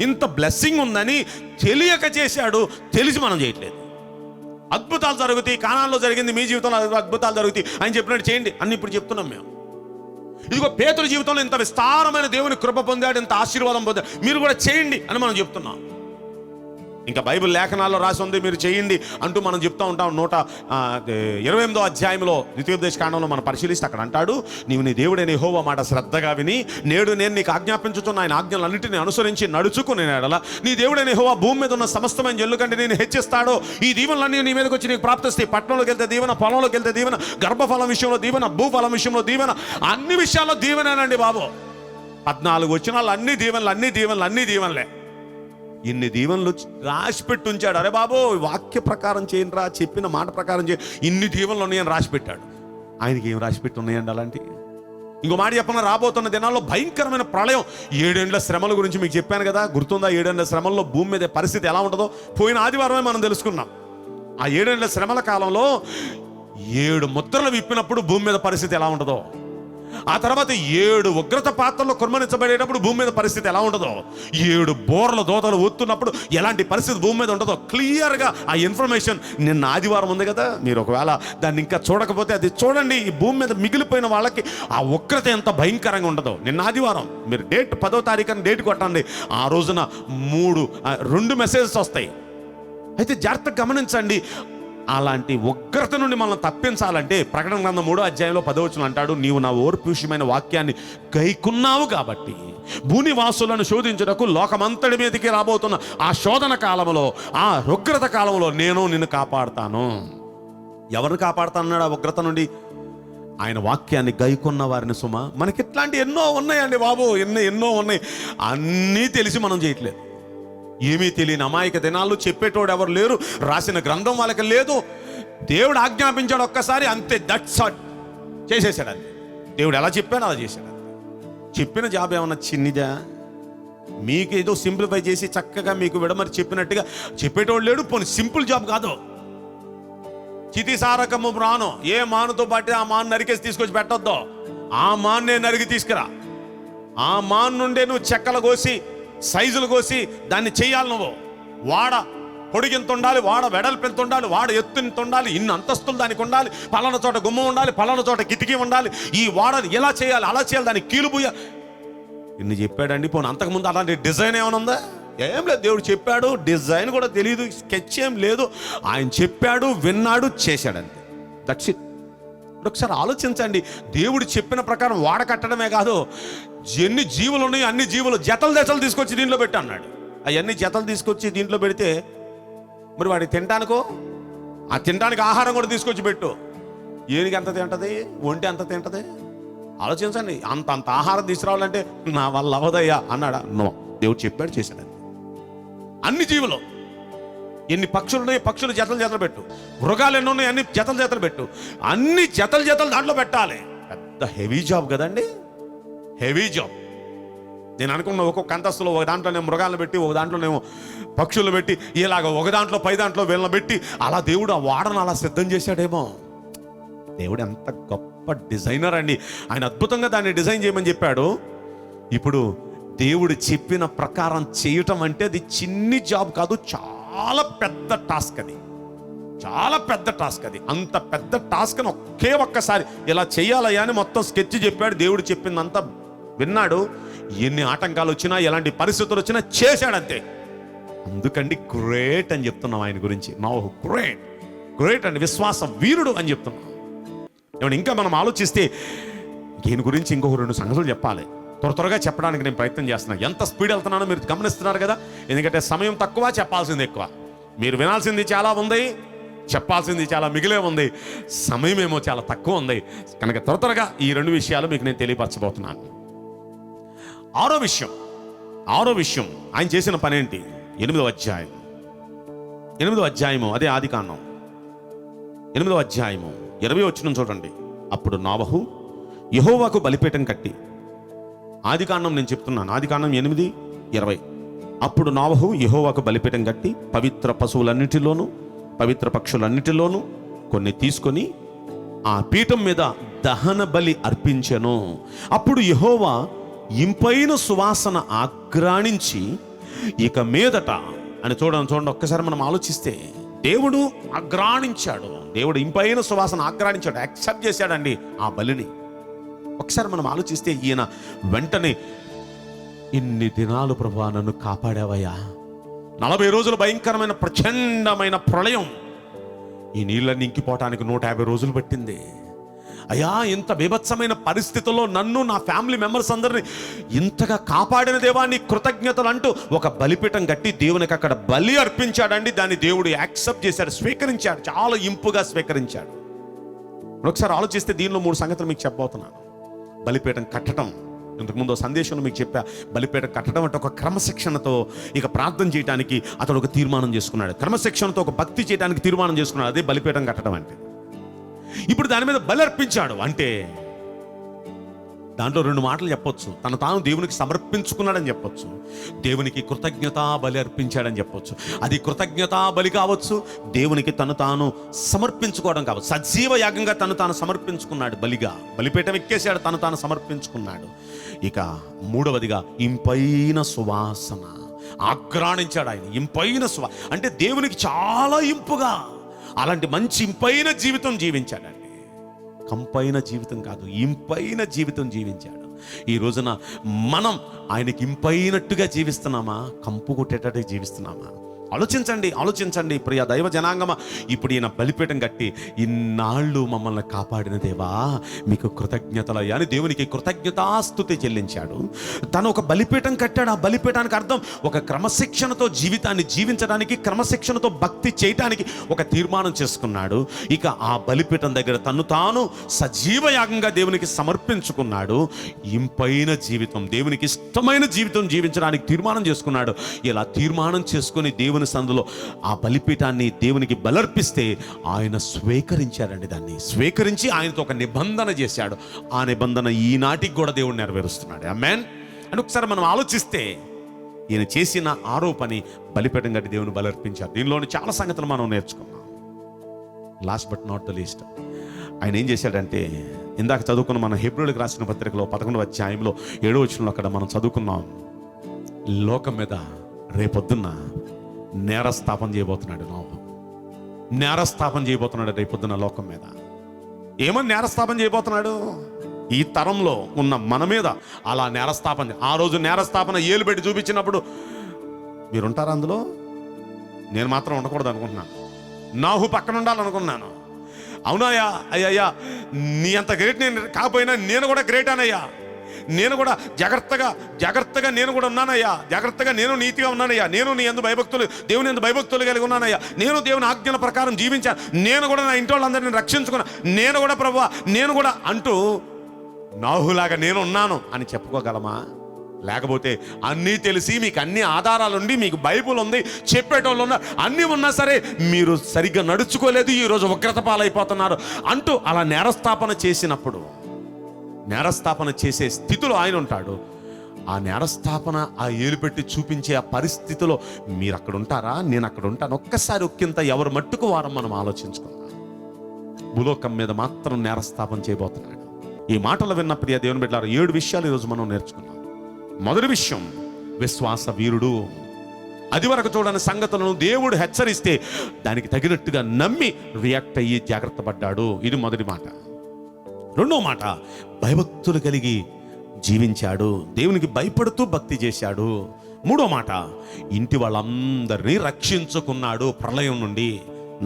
ఇంత బ్లెస్సింగ్ ఉందని తెలియక చేశాడు. తెలిసి మనం చేయట్లేదు. అద్భుతాలు జరుగుతాయి. కానాల్లో జరిగింది, మీ జీవితంలో అద్భుతాలు జరుగుతాయి. ఆయన చెప్పినట్టు చేయండి అని ఇప్పుడు చెప్తున్నాం మేము. ఇదిగో పేతురు జీవితంలో ఇంత విస్తారమైన దేవుని కృప పొందాడు, ఇంత ఆశీర్వాదం పొందాడు, మీరు కూడా చేయండి అని మనం చెప్తున్నాం. ఇంకా బైబిల్ లేఖనాల్లో రాసి ఉంది మీరు చేయండి అంటూ మనం చెప్తూ ఉంటాం. 128వ అధ్యాయంలో ద్వితీయోపదేశ కాండంలో మనం పరిశీలిస్తే అక్కడ అంటాడు, నీవు నీ దేవుడైన యెహోవా మాట శ్రద్ధగా విని నేడు నేను నీకు ఆజ్ఞాపించుతున్న ఆయన ఆజ్ఞలన్నింటినీ అనుసరించి నడుచుకునే ఎడల నీ దేవుడైన యెహోవా భూమి మీద ఉన్న సమస్తమైన జల్లు కంటే నేను హెచ్చిస్తాడో. ఈ దీవెనలన్నీ నీ మీదకి వచ్చి నీకు ప్రాప్తిస్తాయి. పట్టణంలోకి వెళ్తే దీవెన, పొలంలోకి వెళ్తే దీవెన, గర్భఫలం విషయంలో దీవెన, భూఫలం విషయంలో దీవెన, అన్ని విషయాల్లో దీవెనేనండి బాబు. 14 వచనాలు అన్ని దీవెనలు, అన్ని దీవెనలు, అన్ని దీవెనలే. ఇన్ని దీవెనలు రాసిపెట్టి ఉంచాడు. అరే బాబు వాక్య ప్రకారం చేయండి రా, చెప్పిన మాట ప్రకారం చేయి, ఇన్ని దీవెనలు ఉన్నాయని రాసిపెట్టాడు. ఆయనకి ఏం రాసిపెట్టి ఉన్నాయండి అలాంటి? ఇంకో మాట చెప్పిన, రాబోతున్న దినాల్లో భయంకరమైన ప్రళయం, 7 ఏండ్ల శ్రమల గురించి మీకు చెప్పాను కదా, గుర్తుందా? 7 ఏండ్ల శ్రమల్లో భూమి మీద పరిస్థితి ఎలా ఉంటుందో పోయిన ఆదివారమే మనం తెలుసుకున్నాం. ఆ 7 ఏండ్ల శ్రమల కాలంలో 7 ముద్రలు విప్పినప్పుడు భూమి మీద పరిస్థితి ఎలా ఉంటుందో, ఆ తర్వాత 7 ఉగ్రత పాత్రలో కుర్మనించబడేటప్పుడు భూమి మీద పరిస్థితి ఎలా ఉంటుందో, 7 బోర్ల దోతలు ఊతున్నప్పుడు ఎలాంటి పరిస్థితి భూమి మీద ఉంటుందో క్లియర్గా ఆ ఇన్ఫర్మేషన్ నిన్న ఆదివారం ఉంది కదా. మీరు ఒకవేళ దాన్ని ఇంకా చూడకపోతే అది చూడండి. ఈ భూమి మీద మిగిలిపోయిన వాళ్ళకి ఆ ఉగ్రత ఎంత భయంకరంగా ఉంటుందో. నిన్న ఆదివారం మీరు డేట్ 10వ తారీఖున డేట్ కొట్టండి. ఆ రోజున 2 మెసేజెస్ వస్తాయి. అయితే జాగ్రత్తగా గమనించండి. అలాంటి ఉగ్రత నుండి మనం తప్పించాలంటే ప్రకటన గ్రంథం 3వ అధ్యాయంలో 10వ వచనం అంటాడు, నీవు నా ఓర్పుష్యమైన వాక్యాన్ని గైకున్నావు కాబట్టి భూనివాసులను శోధించుటకు లోకమంతటి మీదకి రాబోతున్న ఆ శోధన కాలంలో, ఆ ఉగ్రత కాలంలో నేను నిన్ను కాపాడుతాను. ఎవరిని కాపాడుతానన్నాడు ఆ ఉగ్రత నుండి? ఆయన వాక్యాన్ని గైకున్న వారిని. సుమ మనకి ఇట్లాంటి ఎన్నో ఉన్నాయండి బాబు, ఎన్నో ఉన్నాయి. అన్నీ తెలిసి మనం చేయట్లేదు. ఏమీ తెలియని అమాయక దినాలు, చెప్పేటోడు ఎవరు లేరు, రాసిన గ్రంథం వాళ్ళకి లేదు. దేవుడు ఆజ్ఞాపించాడు ఒక్కసారి, అంతే. That's all. చేసేసాడు అంతే. దేవుడు ఎలా చెప్పాడో అలా చేశాడు. చెప్పిన జాబ్ ఏమన్నా చిన్నిదా? మీకు ఏదో సింప్లిఫై చేసి చక్కగా మీకు విడమరి చెప్పినట్టుగా చెప్పేటోడు లేడు. పోనీ సింపుల్ జాబ్ కాదు. చితిసారకము ప్రాణం, ఏ మానుతో పాటు ఆ మాను నరికేసి తీసుకొచ్చి పెట్టొద్దు. ఆ మాన్నే నరికి తీసుకురా. ఆ మాన్ నుండే నువ్వు చెక్కలు కోసి సైజులు కోసి దాన్ని చెయ్యాలి. నువ్వు వాడ పొడిగింత ఉండాలి, వాడ వెడల్పెంత ఉండాలి, వాడ ఎత్తునింత ఉండాలి, ఇన్ని అంతస్తులు దానికి ఉండాలి, పలానా చోట గుమ్మం ఉండాలి, పలానా చోట కిటికీ ఉండాలి, ఈ వాడని ఎలా చేయాలి అలా చేయాలి, దానికి కీలు బుయ్య ఇన్ని చెప్పాడండి. పోనీ అంతకుముందు అలాంటి డిజైన్ ఏమైనా ఉందా? ఏం లేదు. దేవుడు చెప్పాడు, డిజైన్ కూడా తెలియదు, స్కెచ్ ఏం లేదు. ఆయన చెప్పాడు, విన్నాడు, చేశాడంతే. That's it. ఒకసారి ఆలోచించండి. దేవుడు చెప్పిన ప్రకారం వాడ కట్టడమే కాదు, ఎన్ని జీవులు ఉన్నాయో అన్ని జీవులు జతలు తీసుకొచ్చి దీంట్లో పెట్టి అన్నాడు. అవన్నీ జతలు తీసుకొచ్చి దీంట్లో పెడితే మరి వాడికి తినడానికో, ఆ తినడానికి ఆహారం కూడా తీసుకొచ్చి పెట్టు. ఏనికి ఎంత తింటది, ఒంటి ఎంత తింటది? ఆలోచించండి. అంత ఆహారం తీసుకురావాలంటే నా వల్ల అవ్వదయ్యా అన్నాడా? నో. దేవుడు చెప్పాడు, చేశాడు. అన్ని జీవులు, ఎన్ని పక్షులు ఉన్నాయో పక్షులు జతలు పెట్టు, మృగాలు ఎన్ని ఉన్నాయో అన్ని జతలు పెట్టు, అన్ని జతలు దాంట్లో పెట్టాలి. పెద్ద హెవీ జాబ్ కదండి, హెవీ జాబ్. నేను అనుకున్న ఒక్కొక్క అంతస్తులో ఒక దాంట్లోనేమో మృగాలను పెట్టి, ఒక దాంట్లోనేమో పక్షులు పెట్టి, ఇలాగ ఒక దాంట్లో పై దాంట్లో వీళ్ళని పెట్టి అలా దేవుడు ఆ వాడను అలా సిద్ధం చేశాడేమో. దేవుడు ఎంత గొప్ప డిజైనర్ అండి. ఆయన అద్భుతంగా దాన్ని డిజైన్ చేయమని చెప్పాడు. ఇప్పుడు దేవుడు చెప్పిన ప్రకారం చేయటం అంటే అది చిన్ని జాబ్ కాదు, చాలా పెద్ద టాస్క్ అది. చాలా పెద్ద టాస్క్ అది. అంత పెద్ద టాస్క్ అని ఒక్కసారి ఇలా చేయాలయ్యా అని మొత్తం స్కెచ్ చెప్పాడు. దేవుడు చెప్పిందంతా విన్నాడు. ఎన్ని ఆటంకాలు వచ్చినా, ఎలాంటి పరిస్థితులు వచ్చినా చేశాడంతే. అందుకండి గ్రేట్ అని చెప్తున్నాం ఆయన గురించి. నో, గ్రేట్ అండి, విశ్వాస వీరుడు అని చెప్తున్నాం. ఏమంటే ఇంకా మనం ఆలోచిస్తే దీని గురించి ఇంకొక 2 సంగతులు చెప్పాలి. త్వరగా చెప్పడానికి నేను ప్రయత్నం చేస్తున్నాను. ఎంత స్పీడ్ వెళ్తున్నానో మీరు గమనిస్తున్నారు కదా. ఎందుకంటే సమయం తక్కువ, చెప్పాల్సింది ఎక్కువ. మీరు వినాల్సింది చాలా ఉంది, చెప్పాల్సింది చాలా మిగిలే ఉంది. సమయం ఏమో చాలా తక్కువ ఉంది. కనుక త్వరగా ఈ 2 విషయాలు మీకు నేను తెలియపరచబోతున్నాను. ఆరో విషయం ఆయన చేసిన పని ఏంటి? 8వ అధ్యాయము అదే ఆదికాండం 8వ అధ్యాయము 20వ వచనం చూడండి. అప్పుడు నోవహు యెహోవాకు బలిపీఠం కట్టి, ఆదికాండం నేను చెప్తున్నాను, ఆదికాండం 8:20. అప్పుడు నోవహు యెహోవాకు బలిపీఠం కట్టి పవిత్ర పశువులన్నిటిలోనూ పవిత్ర పక్షులన్నిటిలోనూ కొన్ని తీసుకొని ఆ పీఠం మీద దహన బలి అర్పించెను. అప్పుడు యెహోవా ఇంపైన సువాసన ఆగ్రాణించి ఇక మీదట అని చూడండి ఒక్కసారి మనం ఆలోచిస్తే దేవుడు ఆగ్రాణించాడు. దేవుడు ఇంపైన సువాసన ఆగ్రాణించాడు, యాక్సెప్ట్ చేశాడండి ఆ బలిని. ఒకసారి మనం ఆలోచిస్తే ఈయన వెంటనే, ఇన్ని దినాలు ప్రభువా నన్ను కాపాడావయ్యా, 40 రోజులు భయంకరమైన ప్రచండమైన ప్రళయం, ఈ నీళ్ళని ఇంకిపోవటానికి 150 రోజులు పట్టింది అయ్యా. ఇంత బీభత్సమైన పరిస్థితుల్లో నన్ను, నా ఫ్యామిలీ మెంబర్స్ అందరినీ ఇంతగా కాపాడిన దేవా నీ కృతజ్ఞతలు అంటూ ఒక బలిపీఠం కట్టి దేవునికి అక్కడ బలి అర్పించాడండి. దాన్ని దేవుడు యాక్సెప్ట్ చేశాడు, స్వీకరించాడు, చాలా ఇంపుగా స్వీకరించాడు. ఒకసారి ఆలోచిస్తే దీనిలో 3 సంగతులు మీకు చెప్పబోతున్నాను. బలిపీఠం కట్టడం, ఇంతకుముందు సందేశంలో మీకు చెప్పా, బలిపీఠం కట్టడం అంటే ఒక క్రమశిక్షణతో ఇక ప్రార్థన చేయడానికి అతడు ఒక తీర్మానం చేసుకున్నాడు. క్రమశిక్షణతో ఒక భక్తి చేయడానికి తీర్మానం చేసుకున్నాడు. అదే బలిపీఠం కట్టడం అంటే. ఇప్పుడు దాని మీద బలి అర్పించాడు అంటే దాంట్లో 2 మాటలు చెప్పొచ్చు. తను తాను దేవునికి సమర్పించుకున్నాడని చెప్పొచ్చు, దేవునికి కృతజ్ఞతా బలి అర్పించాడని చెప్పొచ్చు. అది కృతజ్ఞతా బలి కావచ్చు, దేవునికి తను తాను సమర్పించుకోవడం కావచ్చు. సజీవ యాగంగా తను తాను సమర్పించుకున్నాడు, బలిగా బలిపీఠం ఎక్కేశాడు, తను తాను సమర్పించుకున్నాడు. ఇక 3వదిగా ఇంపైన సువాసన ఆగ్రాణించాడు ఆయన. ఇంపైన అంటే దేవునికి చాలా ఇంపుగా, అలాంటి మంచి ఇంపైన జీవితం జీవించాడండి. కంపైన జీవితం కాదు, ఇంపైన జీవితం జీవించాడు. ఈ రోజున మనం ఆయనకి ఇంపైనట్టుగా జీవిస్తున్నామా, కంపు కొట్టేటట్టుగా జీవిస్తున్నామా? ఆలోచించండి ప్రియ దైవ జనాంగమ. ఇప్పుడు ఈయన బలిపీఠం కట్టి, ఇన్నాళ్ళు మమ్మల్ని కాపాడిన దేవా మీకు కృతజ్ఞతలయ్యా అని దేవునికి కృతజ్ఞతాస్తుతి చెల్లించాడు. తను ఒక బలిపీఠం కట్టాడు. ఆ బలిపీఠానికి అర్థం ఒక క్రమశిక్షణతో జీవితాన్ని జీవించడానికి, క్రమశిక్షణతో భక్తి చేయటానికి ఒక తీర్మానం చేసుకున్నాడు. ఇక ఆ బలిపీఠం దగ్గర తను తాను సజీవ యాగంగా దేవునికి సమర్పించుకున్నాడు. ఇంపైన జీవితం, దేవునికి ఇష్టమైన జీవితం జీవించడానికి తీర్మానం చేసుకున్నాడు. ఇలా తీర్మానం చేసుకుని దేవుని
దేవుని సన్నిధిలో ఆ బలిపీఠాన్ని దేవునికి బలర్పిస్తే ఆయన స్వీకరించారండి. దాన్ని స్వీకరించి ఆయనతో ఒక నిబంధన చేశాడు. ఆ నిబంధన ఈనాటికి కూడా దేవుడు నెరవేరుస్తున్నాడు. ఆమేన్. అని ఒకసారి మనం ఆలోచిస్తే ఈయన చేసిన ఆరోపణని బలిపీఠం కట్టి దేవుని బలర్పించారు. దీనిలోని చాలా సంగతులు మనం నేర్చుకున్నాం. Last but not the least, ఆయన ఏం చేశాడంటే, ఇందాక చదువుకున్న మన హెబ్రోలకు రాసిన పత్రికలో 11వ అధ్యాయంలో 7వ వచనంలో అక్కడ మనం చదువుకున్నాం, లోకం మీద రేపొద్దున్న నేరస్థాపన చేయబోతున్నాడు. నేరస్థాపన చేయబోతున్నాడు రేపొద్దున్న లోకం మీద. ఏమని నేరస్థాపన చేయబోతున్నాడు? ఈ తరంలో ఉన్న మన మీద అలా నేరస్థాపన. ఆ రోజు నేరస్థాపన ఏలు పెట్టి చూపించినప్పుడు మీరుంటారా అందులో? నేను మాత్రం ఉండకూడదు అనుకుంటున్నాను. నాహు పక్కన ఉండాలనుకున్నాను. అవునాయా, అయ్యా నీ అంత గ్రేట్ నేను కాకపోయినా నేను కూడా గ్రేట్ అనయ్యా, నేను కూడా జాగ్రత్తగా నేను కూడా ఉన్నానయ్యా, జాగ్రత్తగా నేను నీతిగా ఉన్నానయ్యా, నేను నీ యందు భయభక్తులు, దేవుని యందు భయభక్తులు కలిగి ఉన్నానయ్యా, నేను దేవుని ఆజ్ఞల ప్రకారం జీవించాను, నేను కూడా నా ఇంటి వాళ్ళందరినీ రక్షించుకున్నా, నేను కూడా ప్రభువా, నేను కూడా అంటూ నాహులాగా నేను ఉన్నాను అని చెప్పుకోగలమా? లేకపోతే అన్నీ తెలిసి మీకు అన్ని ఆధారాలు ఉండి మీకు బైబుల్ ఉంది, చెప్పేటోళ్ళు ఉన్నారు, అన్నీ ఉన్నా సరే మీరు సరిగ్గా నడుచుకోలేదు, ఈరోజు ఉగ్రత పాలైపోతున్నారు అంటూ అలా నేరస్థాపన చేసినప్పుడు, నేరస్థాపన చేసే స్థితిలో ఆయన ఉంటాడు. ఆ నేరస్థాపన ఆ ఏలు పెట్టి చూపించే ఆ పరిస్థితిలో మీరు అక్కడ ఉంటారా? నేను అక్కడ ఉంటాను. ఒక్కసారి ఒక్కింత ఎవరు మట్టుకు వారం మనం ఆలోచించుకుందాం. భూలోకం మీద మాత్రం నేరస్థాపన చేయబోతున్నాడు. ఈ మాటలు విన్న ప్రియ దేవుని బిడ్డలారా, 7 విషయాలు ఈరోజు మనం నేర్చుకున్నాం. మొదటి విషయం, విశ్వాస వీరుడు. అది వరకు చూడని సంగతులను దేవుడు హెచ్చరిస్తే దానికి తగినట్టుగా నమ్మి రియాక్ట్ అయ్యి జాగ్రత్త పడ్డాడు. ఇది మొదటి మాట. రెండో మాట, భయభక్తులు కలిగి జీవించాడు, దేవునికి భయపడుతూ భక్తి చేశాడు. మూడో మాట, ఇంటి వాళ్ళందరినీ రక్షించుకున్నాడు ప్రళయం నుండి.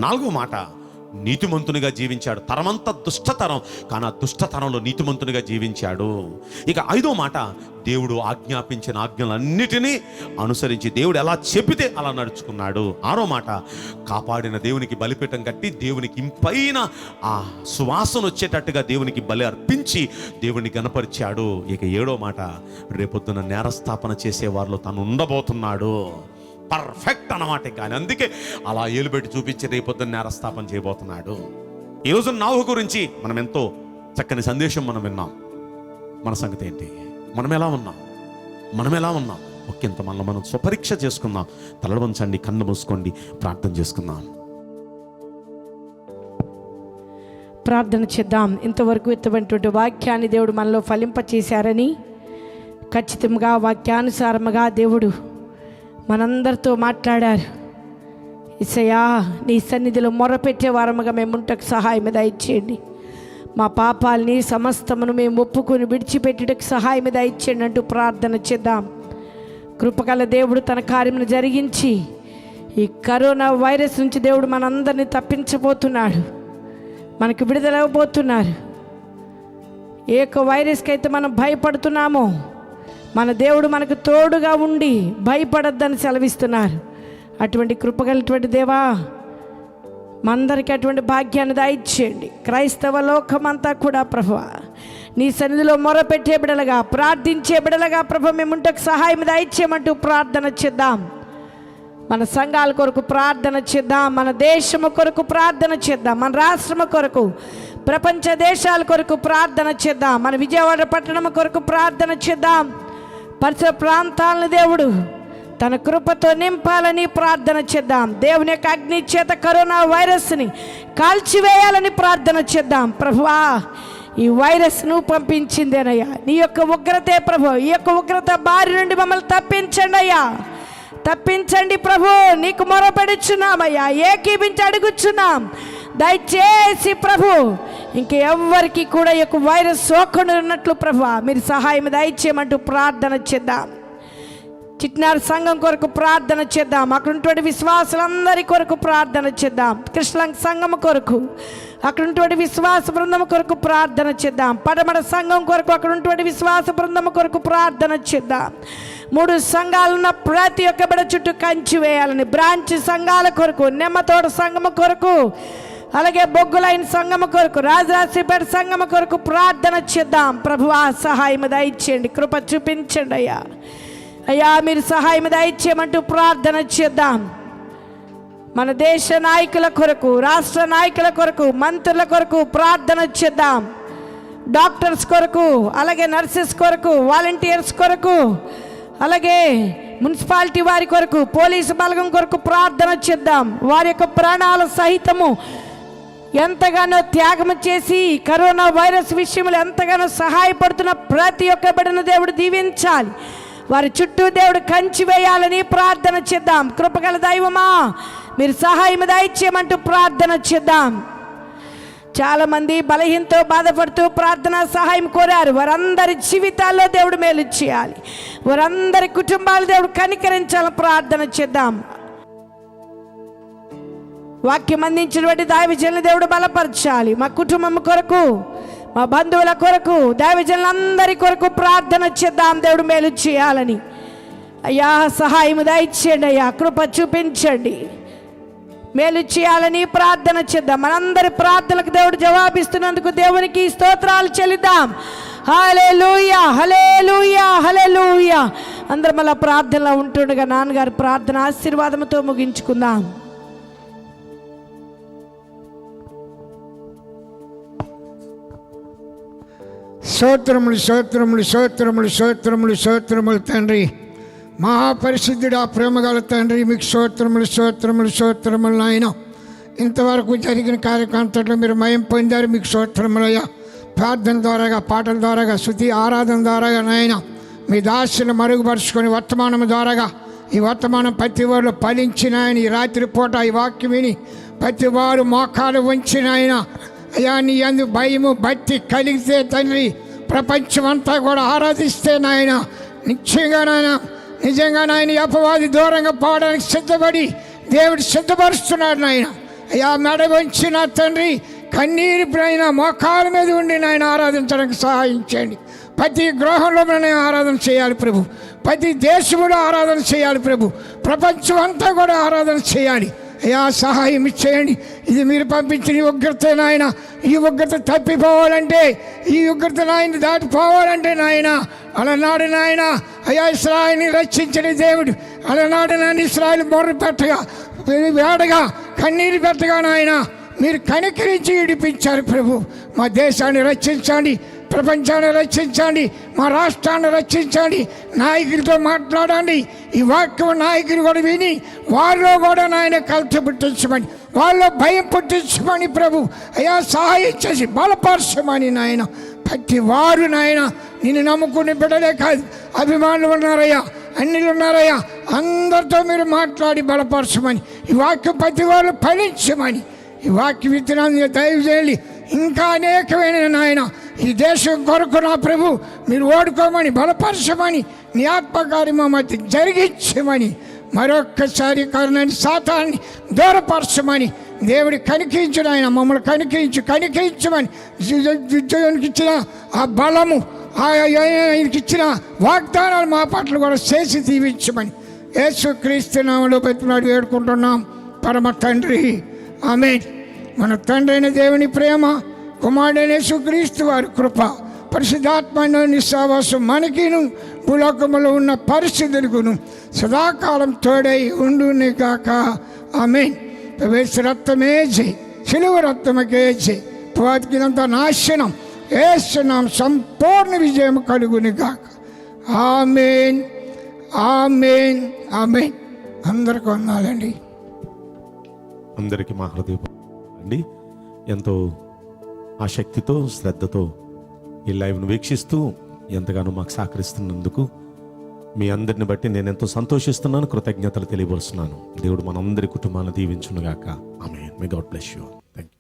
నాలుగో మాట, నీతిమంతునిగా జీవించాడు. తరమంతా దుష్టతరం, కానీ ఆ దుష్టతరంలో నీతిమంతునిగా జీవించాడు. ఇక ఐదో మాట, దేవుడు ఆజ్ఞాపించిన ఆజ్ఞలన్నిటినీ అనుసరించి దేవుడు ఎలా చెప్పితే అలా నడుచుకున్నాడు. ఆరో మాట, కాపాడిన దేవునికి బలిపీఠం కట్టి దేవునికి ఇంపైన ఆ సువాసన వచ్చేటట్టుగా దేవునికి బలి అర్పించి దేవుని గణపరిచాడు. ఇక ఏడో మాట, రేపొద్దున నేరస్థాపన చేసే వారిలో తను ఉండబోతున్నాడు. పర్ఫెక్ట్ అన్నమాట. కానీ అందుకే అలా ఏలుబెట్టి చూపించి రేపొద్దున నేరస్థాపన చేయబోతున్నాడు. ఈరోజు నాహు గురించి మనం ఎంతో చక్కని సందేశం మనం విన్నాం. మన సంగతి ఏంటి? మనం ఎలా ఉన్నాం? ఒకంత మనం స్వపరీక్ష చేసుకుందాం. తలలు వంచండి, కన్ను మూసుకోండి, ప్రార్థన చేసుకుందాం.
ప్రార్థన చేద్దాం. ఇంతవరకు ఇటువంటి వాక్యాన్ని దేవుడు మనలో ఫలింపచేశారని, ఖచ్చితంగా వాక్యానుసారముగా దేవుడు మనందరితో మాట్లాడారు. యేసయ్యా, నీ సన్నిధిలో మొరపెట్టే వారముగా మేము ఉంటకు సహాయం దయచేయండి. మా పాపాలని సమస్తమును మేము ఒప్పుకొని విడిచిపెట్టుటకు సహాయం దయచేయండి అంటూ ప్రార్థన చేద్దాం. కృపగల దేవుడు తన కార్యమును జరిగించి ఈ కరోనా వైరస్ నుంచి దేవుడు మనందరినీ తప్పించబోతున్నాడు. మనకు విడుదలవ్వబోతున్నారు. ఏ వైరస్కి అయితే మనం భయపడుతున్నామో మన దేవుడు మనకు తోడుగా ఉండి భయపడొద్దని సెలవిస్తున్నారు. అటువంటి కృపగలటువంటి దేవా, మందరికి అటువంటి భాగ్యాన్ని దయచేయండి. క్రైస్తవ లోకమంతా కూడా ప్రభువా, నీ సన్నిధిలో మొరపెట్టే బిడలుగా, ప్రార్థించే బిడలుగా ప్రభు మేముంటకు సహాయం దయచేయమంటూ ప్రార్థన చేద్దాం. మన సంఘాల కొరకు ప్రార్థన చేద్దాం, మన దేశము కొరకు ప్రార్థన చేద్దాం, మన రాష్ట్రము కొరకు, ప్రపంచ దేశాల కొరకు ప్రార్థన చేద్దాం, మన విజయవాడ పట్టణం కొరకు ప్రార్థన చేద్దాం. పరిసర ప్రాంతాలను దేవుడు తన కృపతో నింపాలని ప్రార్థన చేద్దాం. దేవుని యొక్క అగ్ని చేత కరోనా వైరస్ని కాల్చివేయాలని ప్రార్థన చేద్దాం. ప్రభువా, ఈ వైరస్ను పంపించిందేనయ్యా, నీ యొక్క ఉగ్రతే ప్రభు. ఈ యొక్క ఉగ్రత బారి నుండి మమ్మల్ని తప్పించండి అయ్యా, తప్పించండి ప్రభు. నీకు మొరపెడుచున్నామయ్యా, ఏకీభించి అడుగుచున్నాం. దయచేసి ప్రభు, ఇంకెవ్వరికి కూడా ఈ యొక్క వైరస్ సోకకుండా ఉన్నట్లు ప్రభు మీరు సహాయం దయచేయమంటూ ప్రార్థన చేద్దాం. చిట్నార్ సంఘం కొరకు ప్రార్థన చేద్దాం. అక్కడ ఉన్నటువంటి విశ్వాసులందరి కొరకు ప్రార్థన చేద్దాం. కృష్ణ సంఘం కొరకు, అక్కడ ఉన్నటువంటి విశ్వాస బృందం కొరకు ప్రార్థన చేద్దాం. పడమడ సంఘం కొరకు, అక్కడ ఉన్నటువంటి విశ్వాస బృందం కొరకు ప్రార్థన చేద్దాం. 3 సంఘాలున్న ప్రతి ఒక్క బిడ చుట్టూ కంచి వేయాలని, బ్రాంచ్ సంఘాల కొరకు, నెమ్మతోట సంఘం కొరకు, అలాగే బొగ్గులైన సంఘం కొరకు, రాజరాజపేట సంఘం కొరకు ప్రార్థన చేద్దాం. ప్రభువా, సహాయం దయచేయండి, కృప చూపించండి అయ్యా. అయ్యా, మీరు సహాయం దయచేయమంటూ ప్రార్థన చేద్దాం. మన దేశ నాయకుల కొరకు, రాష్ట్ర నాయకుల కొరకు, మంత్రుల కొరకు ప్రార్థన చేద్దాం. డాక్టర్స్ కొరకు, అలాగే నర్సెస్ కొరకు, వాలంటీర్స్ కొరకు, అలాగే మున్సిపాలిటీ వారి కొరకు, పోలీసు బలగం కొరకు ప్రార్థన చేద్దాం. వారి యొక్క ప్రాణాల సహితము ఎంతగానో త్యాగం చేసి కరోనా వైరస్ విషయంలో ఎంతగానో సహాయపడుతున్న ప్రతి ఒక్క బిడ్డను దేవుడు దీవించాలి. వారి చుట్టూ దేవుడు కంచి వేయాలని ప్రార్థన చేద్దాం. కృపగల దైవమా, మీరు సహాయం దయచేయమంటూ ప్రార్థన చేద్దాం. చాలామంది బలహీనతో బాధపడుతూ ప్రార్థన సహాయం కోరారు. వారందరి జీవితాల్లో దేవుడు మేలు చేయాలి. వారందరి కుటుంబాలు దేవుడు కనికరించాలని ప్రార్థన చేద్దాం. వాక్యం అందించినటువంటి దైవజనులు దేవుడు బలపరచాలి. మా కుటుంబం కొరకు, మా బంధువుల కొరకు, దైవజనులందరి కొరకు ప్రార్థన చేద్దాం. దేవుడు మేలు చేయాలని. అయ్యా సహాయం దయచేయండి అయ్యా, కృప చూపించండి, మేలు చేయాలని ప్రార్థన చేద్దాం. మనందరి ప్రార్థనలకు దేవుడు జవాబిస్తున్నందుకు దేవునికి స్తోత్రాలు చెల్లిద్దాం. హల్లెలూయా, హల్లెలూయా, హల్లెలూయా. అందరం అలా ప్రార్థనలో ఉంటుండగా నాన్నగారి ప్రార్థన ఆశీర్వాదంతో ముగించుకుందాం.
స్తోత్రములు, స్తోత్రములు, స్తోత్రములు, స్తోత్రములు, స్తోత్రములు తండ్రి, మహాపరిశుద్ధుడా, ప్రేమగల తండ్రి, మీకు స్తోత్రములు, స్తోత్రములు, స్తోత్రములు నాయన. ఇంతవరకు జరిగిన కార్యక్రమంలో మీరు మయం పొందారు. మీకు స్తోత్రములయ్యా. ప్రార్థన ద్వారాగా, పాటల ద్వారాగా, స్తుతి ఆరాధన ద్వారాగా నాయన మీ దాసులు మరుగుపరుచుకొని వర్తమానం ద్వారాగా ఈ వర్తమానం ప్రతి వారు ఫలించిన ఆయన ఈ రాత్రి పూట ఈ వాక్యం విని ప్రతి వారు మోకాలు వంచిన ఆయన అయ్యా నీ అందు భయము భక్తి కలిగితే తండ్రి ప్రపంచమంతా కూడా ఆరాధిస్తే నాయన నిశ్చయంగా నాయన నిజంగా నాయన అపవాది దూరంగా పోవడానికి సిద్ధపడి దేవుడు సిద్ధపరుస్తున్నాడు నాయన. అయ్యా మెడ వంచిన తండ్రి కన్నీరు పైన మోకాల మీద ఉండి నాయన ఆరాధించడానికి సహాయం చేయండి. ప్రతి గృహంలో నేను ఆరాధన చేయాలి ప్రభు, ప్రతి దేశంలో ఆరాధన చేయాలి ప్రభు, ప్రపంచం అంతా కూడా ఆరాధన చేయాలి. అయ్యా సహాయం ఇచ్చేయండి. ఇది మీరు పంపించిన ఈ ఉగ్రత నాయన, ఈ ఉగ్రత తప్పిపోవాలంటే, ఈ ఉగ్రత నాయన దాటిపోవాలంటే నాయన అలనాడు నాయన అయ్యా ఇశ్రాయేలుని రక్షించిన దేవుడు అలనాడు నాయన ఇశ్రాయేలు మొర్ర పెట్టగా వేడగా కన్నీరు పెట్టగా నాయన మీరు కనికరించి విడిపించారు ప్రభు. మా దేశాన్ని రక్షించండి, ప్రపంచాన్ని రక్షించండి, మా రాష్ట్రాన్ని రక్షించండి. నాయకులతో మాట్లాడండి. ఈ వాక్యం నాయకులు కూడా విని వారిలో కూడా నాయన కలత పుట్టించమని, వాళ్ళలో భయం పుట్టించమని ప్రభు అయ్యా సహాయం చేసి బలపరచమని నాయన. ప్రతి వారు నాయన నిన్ను నమ్ముకుని బిడ్డలే కాదు, అభిమానులు ఉన్నారయ్యా, అన్నిలు ఉన్నారయ్యా, అందరితో మీరు మాట్లాడి బలపరచమని, ఈ వాక్యం ప్రతి వారు ఫలించమని, ఈ వాక్య విత్తనాన్ని దయచేయాలి. ఇంకా అనేకమైన నాయన ఈ దేశం కొరకు నా ప్రభు మీరు ఓడుకోమని బలపరచమని నీ ఆత్మకార్యం మా మధ్య జరిగించమని మరొక్కసారి కారణాన్ని సాతాన్ని దూరపరచమని దేవుడి కనికరించిన ఆయన మమ్మల్ని కనికరించమని విజయానికి ఇచ్చిన ఆ బలము ఆయనకి ఇచ్చిన వాగ్దానాలు మా పట్ల కూడా చేసి దీవించమని యేసుక్రీస్తు నామములో బతిమాడి వేడుకుంటున్నాం పరమ తండ్రి, ఆమేన్. మన తండ్రి అయిన దేవుని ప్రేమ, కుమారుడైన యేసుక్రీస్తు వారి కృప, పరిశుద్ధాత్మ సహవాసం మనకిను భూలోకములో ఉన్న పరిస్థితులకును సదాకాలం తోడై ఉండునే కాక, ఆమేన్. వేసి రక్తమేసి సిలువ రక్తమకేసి వాటికినంత నాశనం వేస్తున్నాం, సంపూర్ణ విజయం కలుగుని కాక, ఆమేన్, ఆమేన్, ఆమేన్. అందరికీ వందనాలండి.
అందరికీ మా హృదయం అండి. ఎంతో ఆసక్తితో శ్రద్ధతో ఈ లైవ్ను వీక్షిస్తూ ఎంతగానో మాకు సహకరిస్తున్నందుకు మీ అందరిని బట్టి నేను ఎంతో సంతోషిస్తున్నాను, కృతజ్ఞతలు తెలియపరుస్తున్నాను. దేవుడు మనందరి కుటుంబాలను దీవించునుగాక. Amen. May God bless you. Thank you.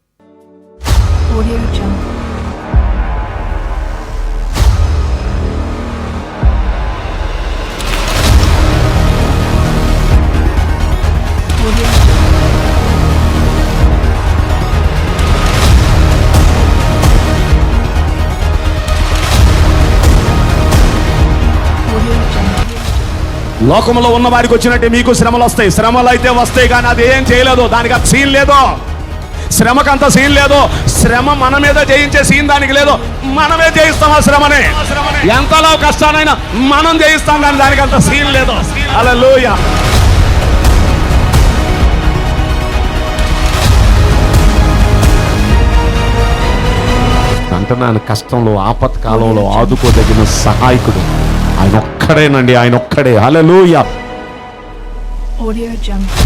లోకంలో ఉన్న వారికి వచ్చినట్టే మీకు శ్రమలు వస్తాయి. శ్రమలు అయితే వస్తాయి కానీ అది ఏం చేయలేదు, దానికి అంత సీన్ లేదు. శ్రమకంత సీన్ లేదు. శ్రమ మన మీద జయించే సీన్ దానికి లేదు. మనమే జయిస్తాం ఆ శ్రమని. ఎంతలో కష్టానైనా మనం జయిస్తాం కానీ దానికి అంత సీన్ లేదు. హల్లెలూయా.
అంటున్నాను, కష్టంలో ఆపత్కాలంలో ఆదుకోదగిన సహాయకుడు ఆయన ఒక్కడేనండి, ఆయన ఒక్కడే. హల్లెలూయా.
Audio Jungle.